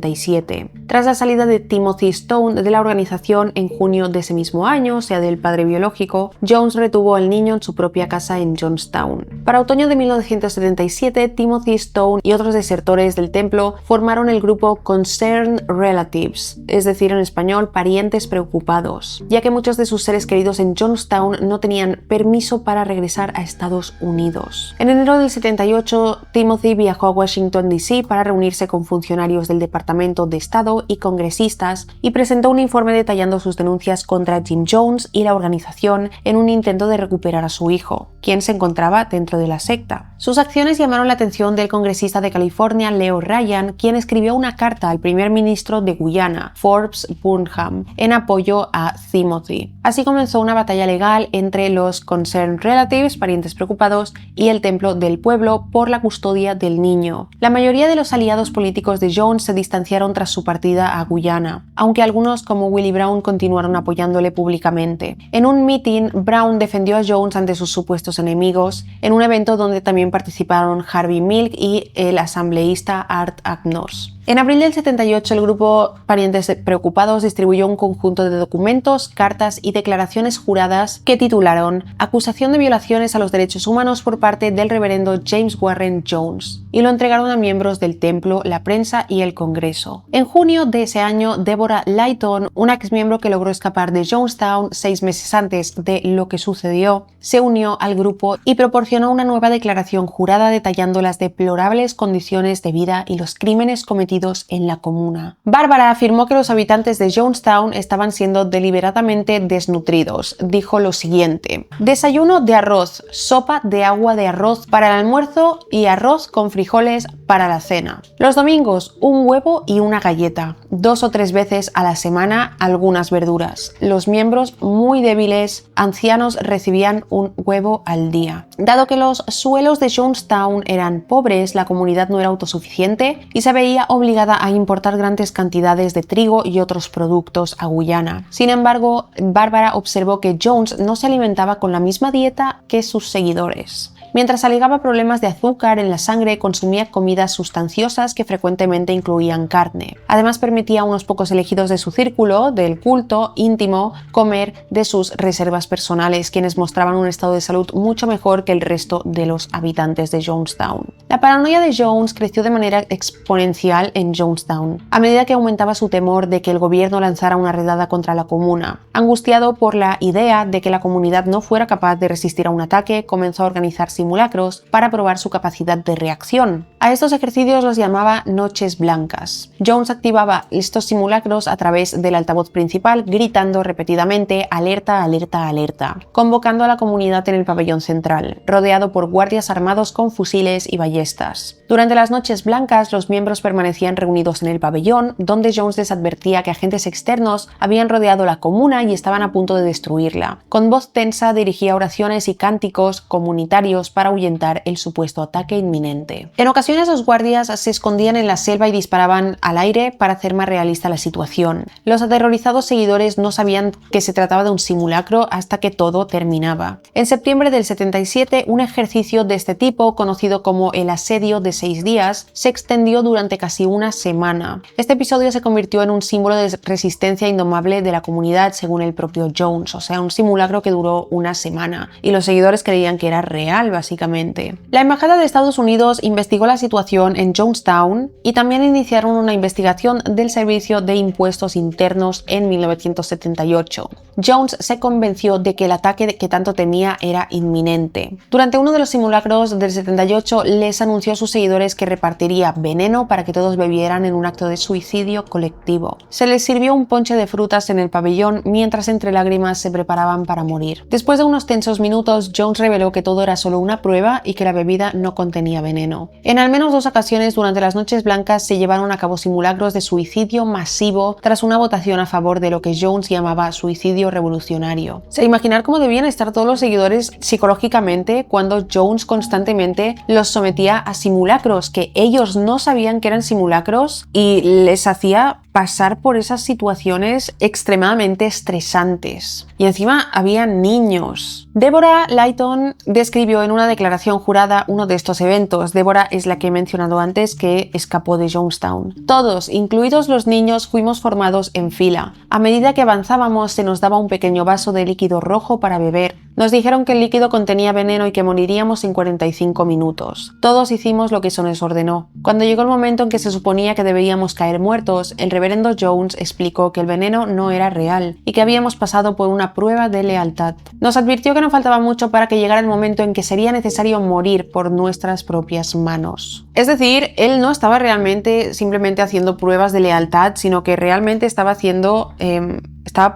Tras la salida de Timothy Stone de la organización en junio de ese mismo año, o sea del padre biológico, Jones retuvo al niño en su propia casa en Jonestown. Para otoño de 1977, Timothy Stone y otros desertores del templo formaron el grupo Concerned Relatives, es decir, en español, parientes preocupados, ya que muchos de sus seres queridos en Jonestown no tenían permiso para regresar a Estados Unidos. En enero del 78, Timothy viajó a Washington D.C. para reunirse con funcionarios del Departamento Departamento de Estado y congresistas y presentó un informe detallando sus denuncias contra Jim Jones y la organización en un intento de recuperar a su hijo, quien se encontraba dentro de la secta. Sus acciones llamaron la atención del congresista de California Leo Ryan, quien escribió una carta al primer ministro de Guyana, Forbes Burnham, en apoyo a Timothy. Así comenzó una batalla legal entre los Concerned Relatives, parientes preocupados, y el Templo del Pueblo por la custodia del niño. La mayoría de los aliados políticos de Jones se distanciaron tras su partida a Guyana, aunque algunos como Willie Brown continuaron apoyándole públicamente. En un meeting, Brown defendió a Jones ante sus supuestos enemigos, en un evento donde también participaron Harvey Milk y el asambleísta Art Agnors. En abril del 78, el grupo Parientes Preocupados distribuyó un conjunto de documentos, cartas y declaraciones juradas que titularon Acusación de violaciones a los derechos humanos por parte del reverendo James Warren Jones, y lo entregaron a miembros del templo, la prensa y el Congreso. En junio de ese año, Deborah Layton, una exmiembro que logró escapar de Jonestown 6 meses antes de lo que sucedió, se unió al grupo y proporcionó una nueva declaración jurada detallando las deplorables condiciones de vida y los crímenes cometidos en la comuna. Bárbara afirmó que los habitantes de Jonestown estaban siendo deliberadamente desnutridos. Dijo lo siguiente: desayuno de arroz, sopa de agua de arroz para el almuerzo y arroz con frijoles para la cena. Los domingos, un huevo y una galleta. 2 o 3 veces a la semana, algunas verduras. Los miembros muy débiles, ancianos, recibían un huevo al día. Dado que los suelos de Jonestown eran pobres, la comunidad no era autosuficiente y se veía obligada a importar grandes cantidades de trigo y otros productos a Guyana. Sin embargo, Bárbara observó que Jones no se alimentaba con la misma dieta que sus seguidores. Mientras alegaba problemas de azúcar en la sangre, consumía comidas sustanciosas que frecuentemente incluían carne. Además, permitía a unos pocos elegidos de su círculo, del culto íntimo, comer de sus reservas personales, quienes mostraban un estado de salud mucho mejor que el resto de los habitantes de Jonestown. La paranoia de Jones creció de manera exponencial en Jonestown, a medida que aumentaba su temor de que el gobierno lanzara una redada contra la comuna. Angustiado por la idea de que la comunidad no fuera capaz de resistir a un ataque, comenzó a organizar simulacros para probar su capacidad de reacción. A estos ejercicios los llamaba Noches Blancas. Jones activaba estos simulacros a través del altavoz principal, gritando repetidamente alerta, alerta, alerta, convocando a la comunidad en el pabellón central, rodeado por guardias armados con fusiles y ballestas. Durante las Noches Blancas, los miembros permanecían reunidos en el pabellón, donde Jones les advertía que agentes externos habían rodeado la comuna y estaban a punto de destruirla. Con voz tensa dirigía oraciones y cánticos comunitarios para ahuyentar el supuesto ataque inminente. En ocasiones los guardias se escondían en la selva y disparaban al aire para hacer más realista la situación. Los aterrorizados seguidores no sabían que se trataba de un simulacro hasta que todo terminaba. En septiembre del 77, un ejercicio de este tipo, conocido como el Asedio de 6 días, se extendió durante casi una semana. Este episodio se convirtió en un símbolo de resistencia indomable de la comunidad, según el propio Jones, o sea, un simulacro que duró una semana, y los seguidores creían que era real, básicamente. La Embajada de Estados Unidos investigó la situación en Jonestown y también iniciaron una investigación del Servicio de Impuestos Internos en 1978. Jones se convenció de que el ataque que tanto temía era inminente. Durante uno de los simulacros del 78 les anunció a sus seguidores que repartiría veneno para que todos bebieran en un acto de suicidio colectivo. Se les sirvió un ponche de frutas en el pabellón mientras entre lágrimas se preparaban para morir. Después de unos tensos minutos, Jones reveló que todo era solo una prueba y que la bebida no contenía veneno. En al menos 2 ocasiones durante las Noches Blancas se llevaron a cabo simulacros de suicidio masivo tras una votación a favor de lo que Jones llamaba suicidio revolucionario. ¿Se imaginar cómo debían estar todos los seguidores psicológicamente cuando Jones constantemente los sometía a simulacros que ellos no sabían que eran simulacros y les hacía pasar por esas situaciones extremadamente estresantes? Y encima había niños. Deborah Layton describió en una declaración jurada uno de estos eventos. Deborah es la que he mencionado antes, que escapó de Jonestown. Todos, incluidos los niños, fuimos formados en fila. A medida que avanzábamos se nos daba un pequeño vaso de líquido rojo para beber. Nos dijeron que el líquido contenía veneno y que moriríamos en 45 minutos. Todos hicimos lo que se nos ordenó. Cuando llegó el momento en que se suponía que deberíamos caer muertos, el reverendo Jones explicó que el veneno no era real y que habíamos pasado por una prueba de lealtad. Nos advirtió que no faltaba mucho para que llegara el momento en que sería necesario morir por nuestras propias manos. Es decir, él no estaba realmente simplemente haciendo pruebas de lealtad, sino que realmente estaba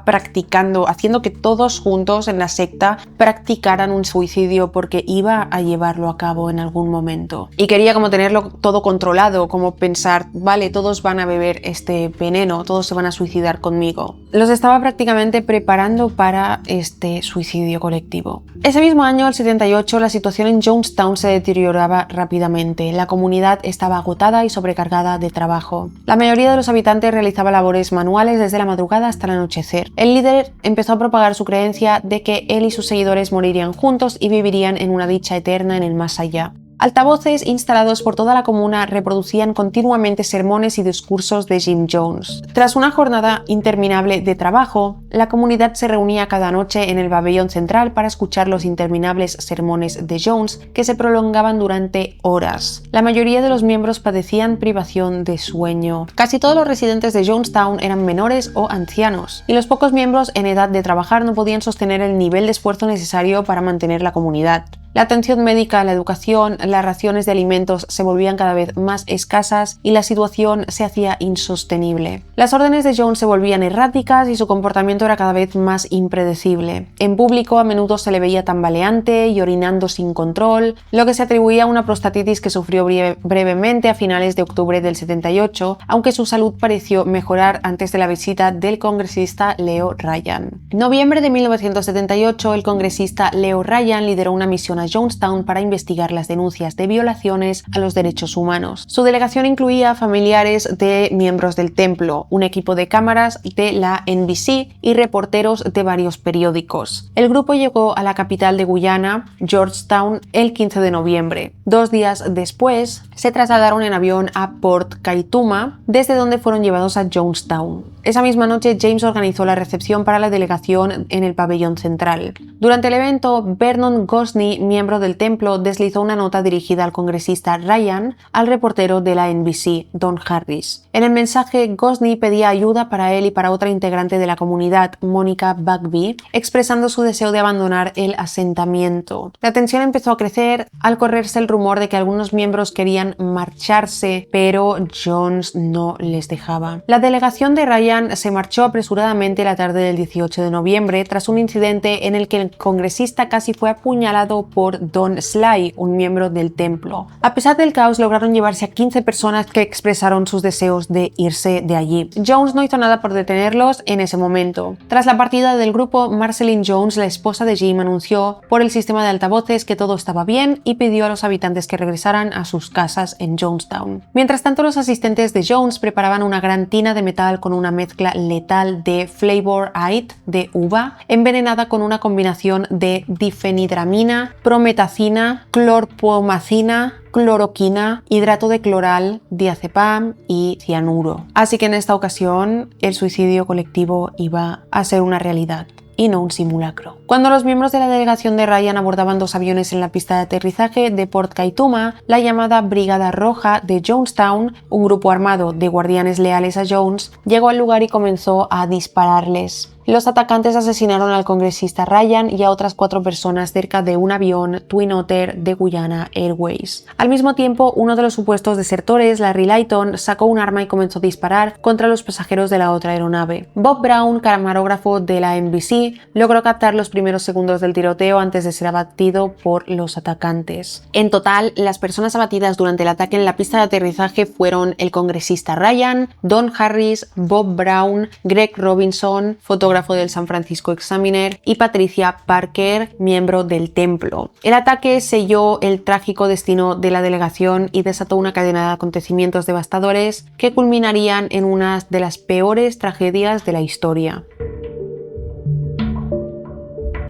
practicando, haciendo que todos juntos en la secta practicaran un suicidio porque iba a llevarlo a cabo en algún momento. Y quería como tenerlo todo controlado, como pensar, vale, todos van a beber este veneno, todos se van a suicidar conmigo. Los estaba prácticamente preparando para este suicidio colectivo. Ese mismo año, el 78, la situación en Jonestown se deterioraba rápidamente. La comunidad estaba agotada y sobrecargada de trabajo. La mayoría de los habitantes realizaba labores manuales desde la madrugada hasta el anochecer. El líder empezó a propagar su creencia de que él y sus seguidores morirían juntos y vivirían en una dicha eterna en el más allá. Altavoces instalados por toda la comuna reproducían continuamente sermones y discursos de Jim Jones. Tras una jornada interminable de trabajo, la comunidad se reunía cada noche en el pabellón central para escuchar los interminables sermones de Jones, que se prolongaban durante horas. La mayoría de los miembros padecían privación de sueño. Casi todos los residentes de Jonestown eran menores o ancianos, y los pocos miembros en edad de trabajar no podían sostener el nivel de esfuerzo necesario para mantener la comunidad. La atención médica, la educación, las raciones de alimentos se volvían cada vez más escasas y la situación se hacía insostenible. Las órdenes de Jones se volvían erráticas y su comportamiento era cada vez más impredecible. En público a menudo se le veía tambaleante y orinando sin control, lo que se atribuía a una prostatitis que sufrió brevemente a finales de octubre del 78, aunque su salud pareció mejorar antes de la visita del congresista Leo Ryan. En noviembre de 1978, el congresista Leo Ryan lideró una misión a Jonestown para investigar las denuncias de violaciones a los derechos humanos. Su delegación incluía familiares de miembros del templo, un equipo de cámaras de la NBC y reporteros de varios periódicos. El grupo llegó a la capital de Guyana, Georgetown, el 15 de noviembre. 2 días después, se trasladaron en avión a Port Kaituma, desde donde fueron llevados a Jonestown. Esa misma noche, James organizó la recepción para la delegación en el pabellón central. Durante el evento, Vernon Gosney, miembro del templo, deslizó una nota dirigida al congresista Ryan, al reportero de la NBC, Don Harris. En el mensaje, Gosney pedía ayuda para él y para otra integrante de la comunidad, Monica Bugbee, expresando su deseo de abandonar el asentamiento. La tensión empezó a crecer al correrse el rumor de que algunos miembros querían marcharse, pero Jones no les dejaba. La delegación de Ryan se marchó apresuradamente la tarde del 18 de noviembre tras un incidente en el que el congresista casi fue apuñalado por Don Sly, un miembro del templo. A pesar del caos, lograron llevarse a 15 personas que expresaron sus deseos de irse de allí. Jones no hizo nada por detenerlos en ese momento. Tras la partida del grupo, Marceline Jones, la esposa de Jim, anunció por el sistema de altavoces que todo estaba bien y pidió a los habitantes que regresaran a sus casas en Jonestown. Mientras tanto, los asistentes de Jones preparaban una gran tina de metal con una mezcla letal de Flavor Aid de uva, envenenada con una combinación de difenidramina, prometacina, clorpromacina, cloroquina, hidrato de cloral, diazepam y cianuro. Así que en esta ocasión el suicidio colectivo iba a ser una realidad y no un simulacro. Cuando los miembros de la delegación de Ryan abordaban 2 aviones en la pista de aterrizaje de Port Kaituma, la llamada Brigada Roja de Jonestown, un grupo armado de guardianes leales a Jones, llegó al lugar y comenzó a dispararles. Los atacantes asesinaron al congresista Ryan y a otras 4 personas cerca de un avión Twin Otter de Guyana Airways. Al mismo tiempo, uno de los supuestos desertores, Larry Layton, sacó un arma y comenzó a disparar contra los pasajeros de la otra aeronave. Bob Brown, camarógrafo de la NBC, logró captar los primeros segundos del tiroteo antes de ser abatido por los atacantes. En total, las personas abatidas durante el ataque en la pista de aterrizaje fueron el congresista Ryan, Don Harris, Bob Brown, Greg Robinson, fotógrafo del San Francisco Examiner, y Patricia Parker, miembro del templo. El ataque selló el trágico destino de la delegación y desató una cadena de acontecimientos devastadores que culminarían en una de las peores tragedias de la historia.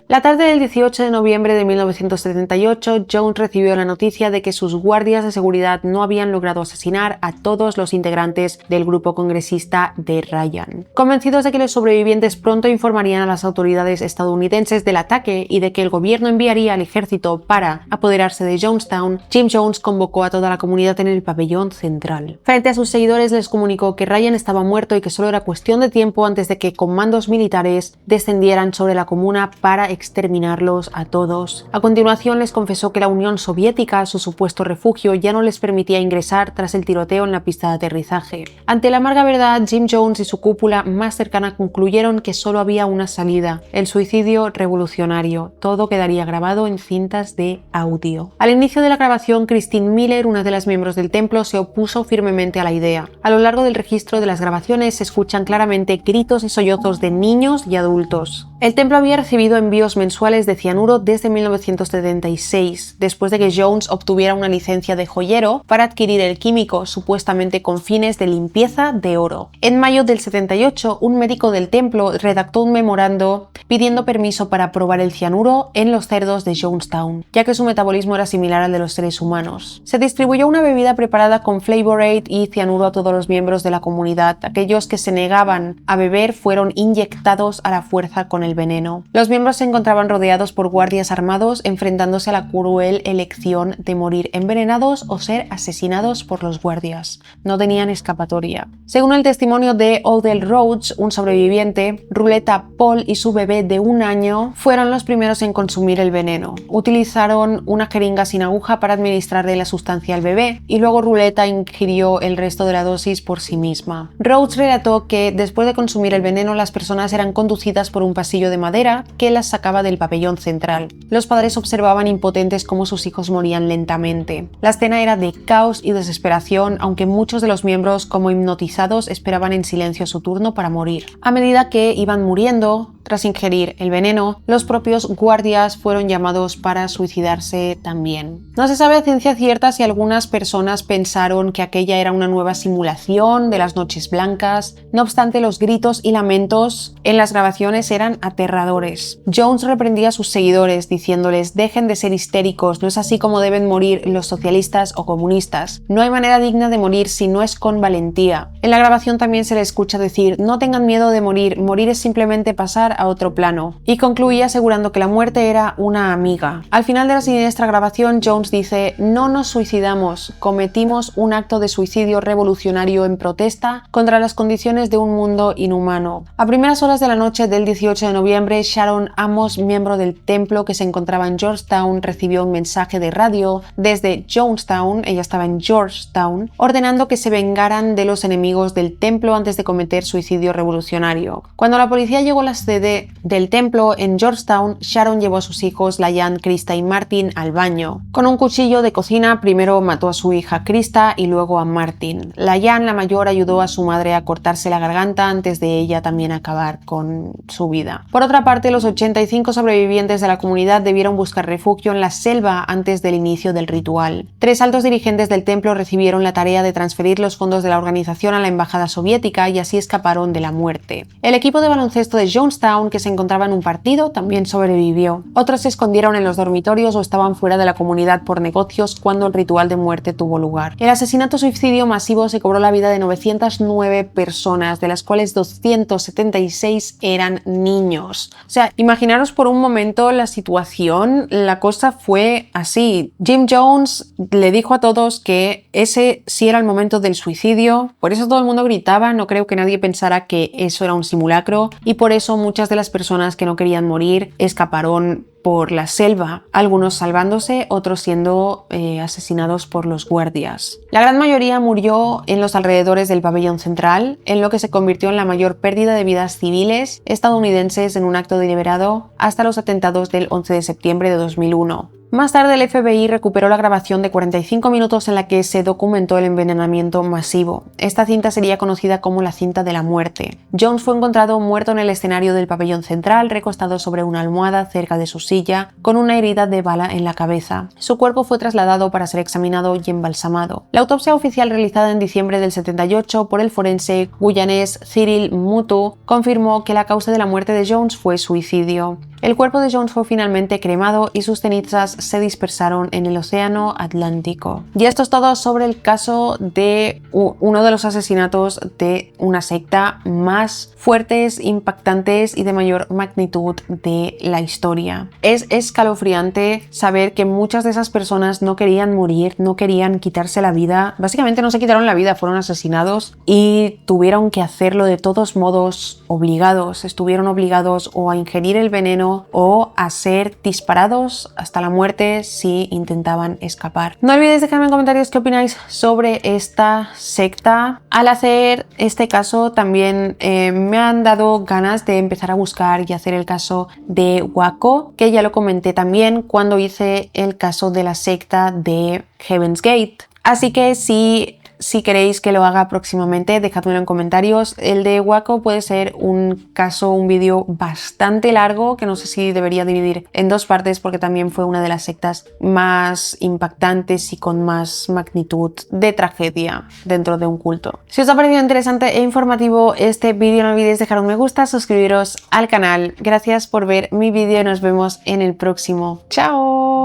La tarde del 18 de noviembre de 1978, Jones recibió la noticia de que sus guardias de seguridad no habían logrado asesinar a todos los integrantes del grupo congresista de Ryan. Convencidos de que los sobrevivientes pronto informarían a las autoridades estadounidenses del ataque y de que el gobierno enviaría al ejército para apoderarse de Jonestown, Jim Jones convocó a toda la comunidad en el pabellón central. Frente a sus seguidores les comunicó que Ryan estaba muerto y que solo era cuestión de tiempo antes de que comandos militares descendieran sobre la comuna para exterminarlos a todos. A continuación les confesó que la Unión Soviética, su supuesto refugio, ya no les permitía ingresar tras el tiroteo en la pista de aterrizaje. Ante la amarga verdad, Jim Jones y su cúpula más cercana concluyeron que solo había una salida: el suicidio revolucionario. Todo quedaría grabado en cintas de audio. Al inicio de la grabación, Christine Miller, una de las miembros del templo, se opuso firmemente a la idea. A lo largo del registro de las grabaciones se escuchan claramente gritos y sollozos de niños y adultos. El templo había recibido envíos mensuales de cianuro desde 1976, después de que Jones obtuviera una licencia de joyero para adquirir el químico, supuestamente con fines de limpieza de oro. En mayo del 78, un médico del templo redactó un memorando pidiendo permiso para probar el cianuro en los cerdos de Jonestown, ya que su metabolismo era similar al de los seres humanos. Se distribuyó una bebida preparada con Flavorade y cianuro a todos los miembros de la comunidad. Aquellos que se negaban a beber fueron inyectados a la fuerza con el veneno. Los miembros se encontraban rodeados por guardias armados, enfrentándose a la cruel elección de morir envenenados o ser asesinados por los guardias. No tenían escapatoria. Según el testimonio de Odell Rhodes, un sobreviviente, Ruleta Paul y su bebé de 1 año fueron los primeros en consumir el veneno. Utilizaron una jeringa sin aguja para administrarle la sustancia al bebé y luego Ruleta ingirió el resto de la dosis por sí misma. Rhodes relató que después de consumir el veneno, las personas eran conducidas por un pasillo de madera que las sacaba del pabellón central. Los padres observaban impotentes cómo sus hijos morían lentamente. La escena era de caos y desesperación, aunque muchos de los miembros, como hipnotizados, esperaban en silencio su turno para morir. A medida que iban muriendo, tras ingerir el veneno, los propios guardias fueron llamados para suicidarse también. No se sabe a ciencia cierta si algunas personas pensaron que aquella era una nueva simulación de las noches blancas. No obstante, los gritos y lamentos en las grabaciones eran aterradores. Jones reprendía a sus seguidores diciéndoles: dejen de ser histéricos, no es así como deben morir los socialistas o comunistas. No hay manera digna de morir si no es con valentía. En la grabación también se le escucha decir: no tengan miedo de morir, morir es simplemente pasar a otro plano. Y concluía asegurando que la muerte era una amiga. Al final de la siniestra grabación, Jones dice: no nos suicidamos, cometimos un acto de suicidio revolucionario en protesta contra las condiciones de un mundo inhumano. A primeras horas de la noche del 18 de noviembre, Sharon Amos, miembro del templo que se encontraba en Georgetown, recibió un mensaje de radio desde Jonestown, ella estaba en Georgetown, ordenando que se vengaran de los enemigos del templo antes de cometer suicidio revolucionario. Cuando la policía llegó a la sede del templo en Georgetown, Sharon llevó a sus hijos, Layan, Krista y Martin, al baño. Con un cuchillo de cocina, primero mató a su hija Krista y luego a Martin. Layan, la mayor, ayudó a su madre a cortarse la garganta antes de ella también acabar con su vida. Por otra parte, los 85 sobrevivientes de la comunidad debieron buscar refugio en la selva antes del inicio del ritual. 3 altos dirigentes del templo recibieron la tarea de transferir los fondos de la organización a la embajada soviética y así escaparon de la muerte. El equipo de baloncesto de Jonestown, que se encontraba en un partido, también sobrevivió. Otros se escondieron en los dormitorios o estaban fuera de la comunidad por negocios cuando el ritual de muerte tuvo lugar. El asesinato-suicidio masivo se cobró la vida de 909 personas, de las cuales 276 eran niños. O sea, imaginaros por un momento la situación, la cosa fue así. Jim Jones le dijo a todos que ese sí era el momento del suicidio, por eso todo el mundo gritaba, no creo que nadie pensara que eso era un simulacro, y por eso muchas de las personas que no querían morir escaparon por la selva, algunos salvándose, otros siendo asesinados por los guardias. La gran mayoría murió en los alrededores del pabellón central, en lo que se convirtió en la mayor pérdida de vidas civiles estadounidenses en un acto deliberado hasta los atentados del 11 de septiembre de 2001. Más tarde el FBI recuperó la grabación de 45 minutos en la que se documentó el envenenamiento masivo. Esta cinta sería conocida como la cinta de la muerte. Jones fue encontrado muerto en el escenario del pabellón central, recostado sobre una almohada cerca de su silla, con una herida de bala en la cabeza. Su cuerpo fue trasladado para ser examinado y embalsamado. La autopsia oficial realizada en diciembre del 78 por el forense guyanés Cyril Mutu confirmó que la causa de la muerte de Jones fue suicidio. El cuerpo de Jones fue finalmente cremado y sus cenizas se dispersaron en el océano Atlántico. Y esto es todo sobre el caso de uno de los asesinatos de una secta más fuertes, impactantes y de mayor magnitud de la historia. Es escalofriante saber que muchas de esas personas no querían morir, no querían quitarse la vida. Básicamente no se quitaron la vida, fueron asesinados y tuvieron que hacerlo de todos modos obligados. Estuvieron obligados o a ingerir el veneno o a ser disparados hasta la muerte si intentaban escapar. No olvidéis dejarme en comentarios qué opináis sobre esta secta. Al hacer este caso también me han dado ganas de empezar a buscar y hacer el caso de Waco, que ya lo comenté también cuando hice el caso de la secta de Heaven's Gate. Así que si queréis que lo haga próximamente, dejadmelo en comentarios. El de Waco puede ser un caso, un vídeo bastante largo que no sé si debería dividir en dos partes porque también fue una de las sectas más impactantes y con más magnitud de tragedia dentro de un culto. Si os ha parecido interesante e informativo este vídeo, no olvidéis dejar un me gusta, suscribiros al canal. Gracias por ver mi vídeo y nos vemos en el próximo. ¡Chao!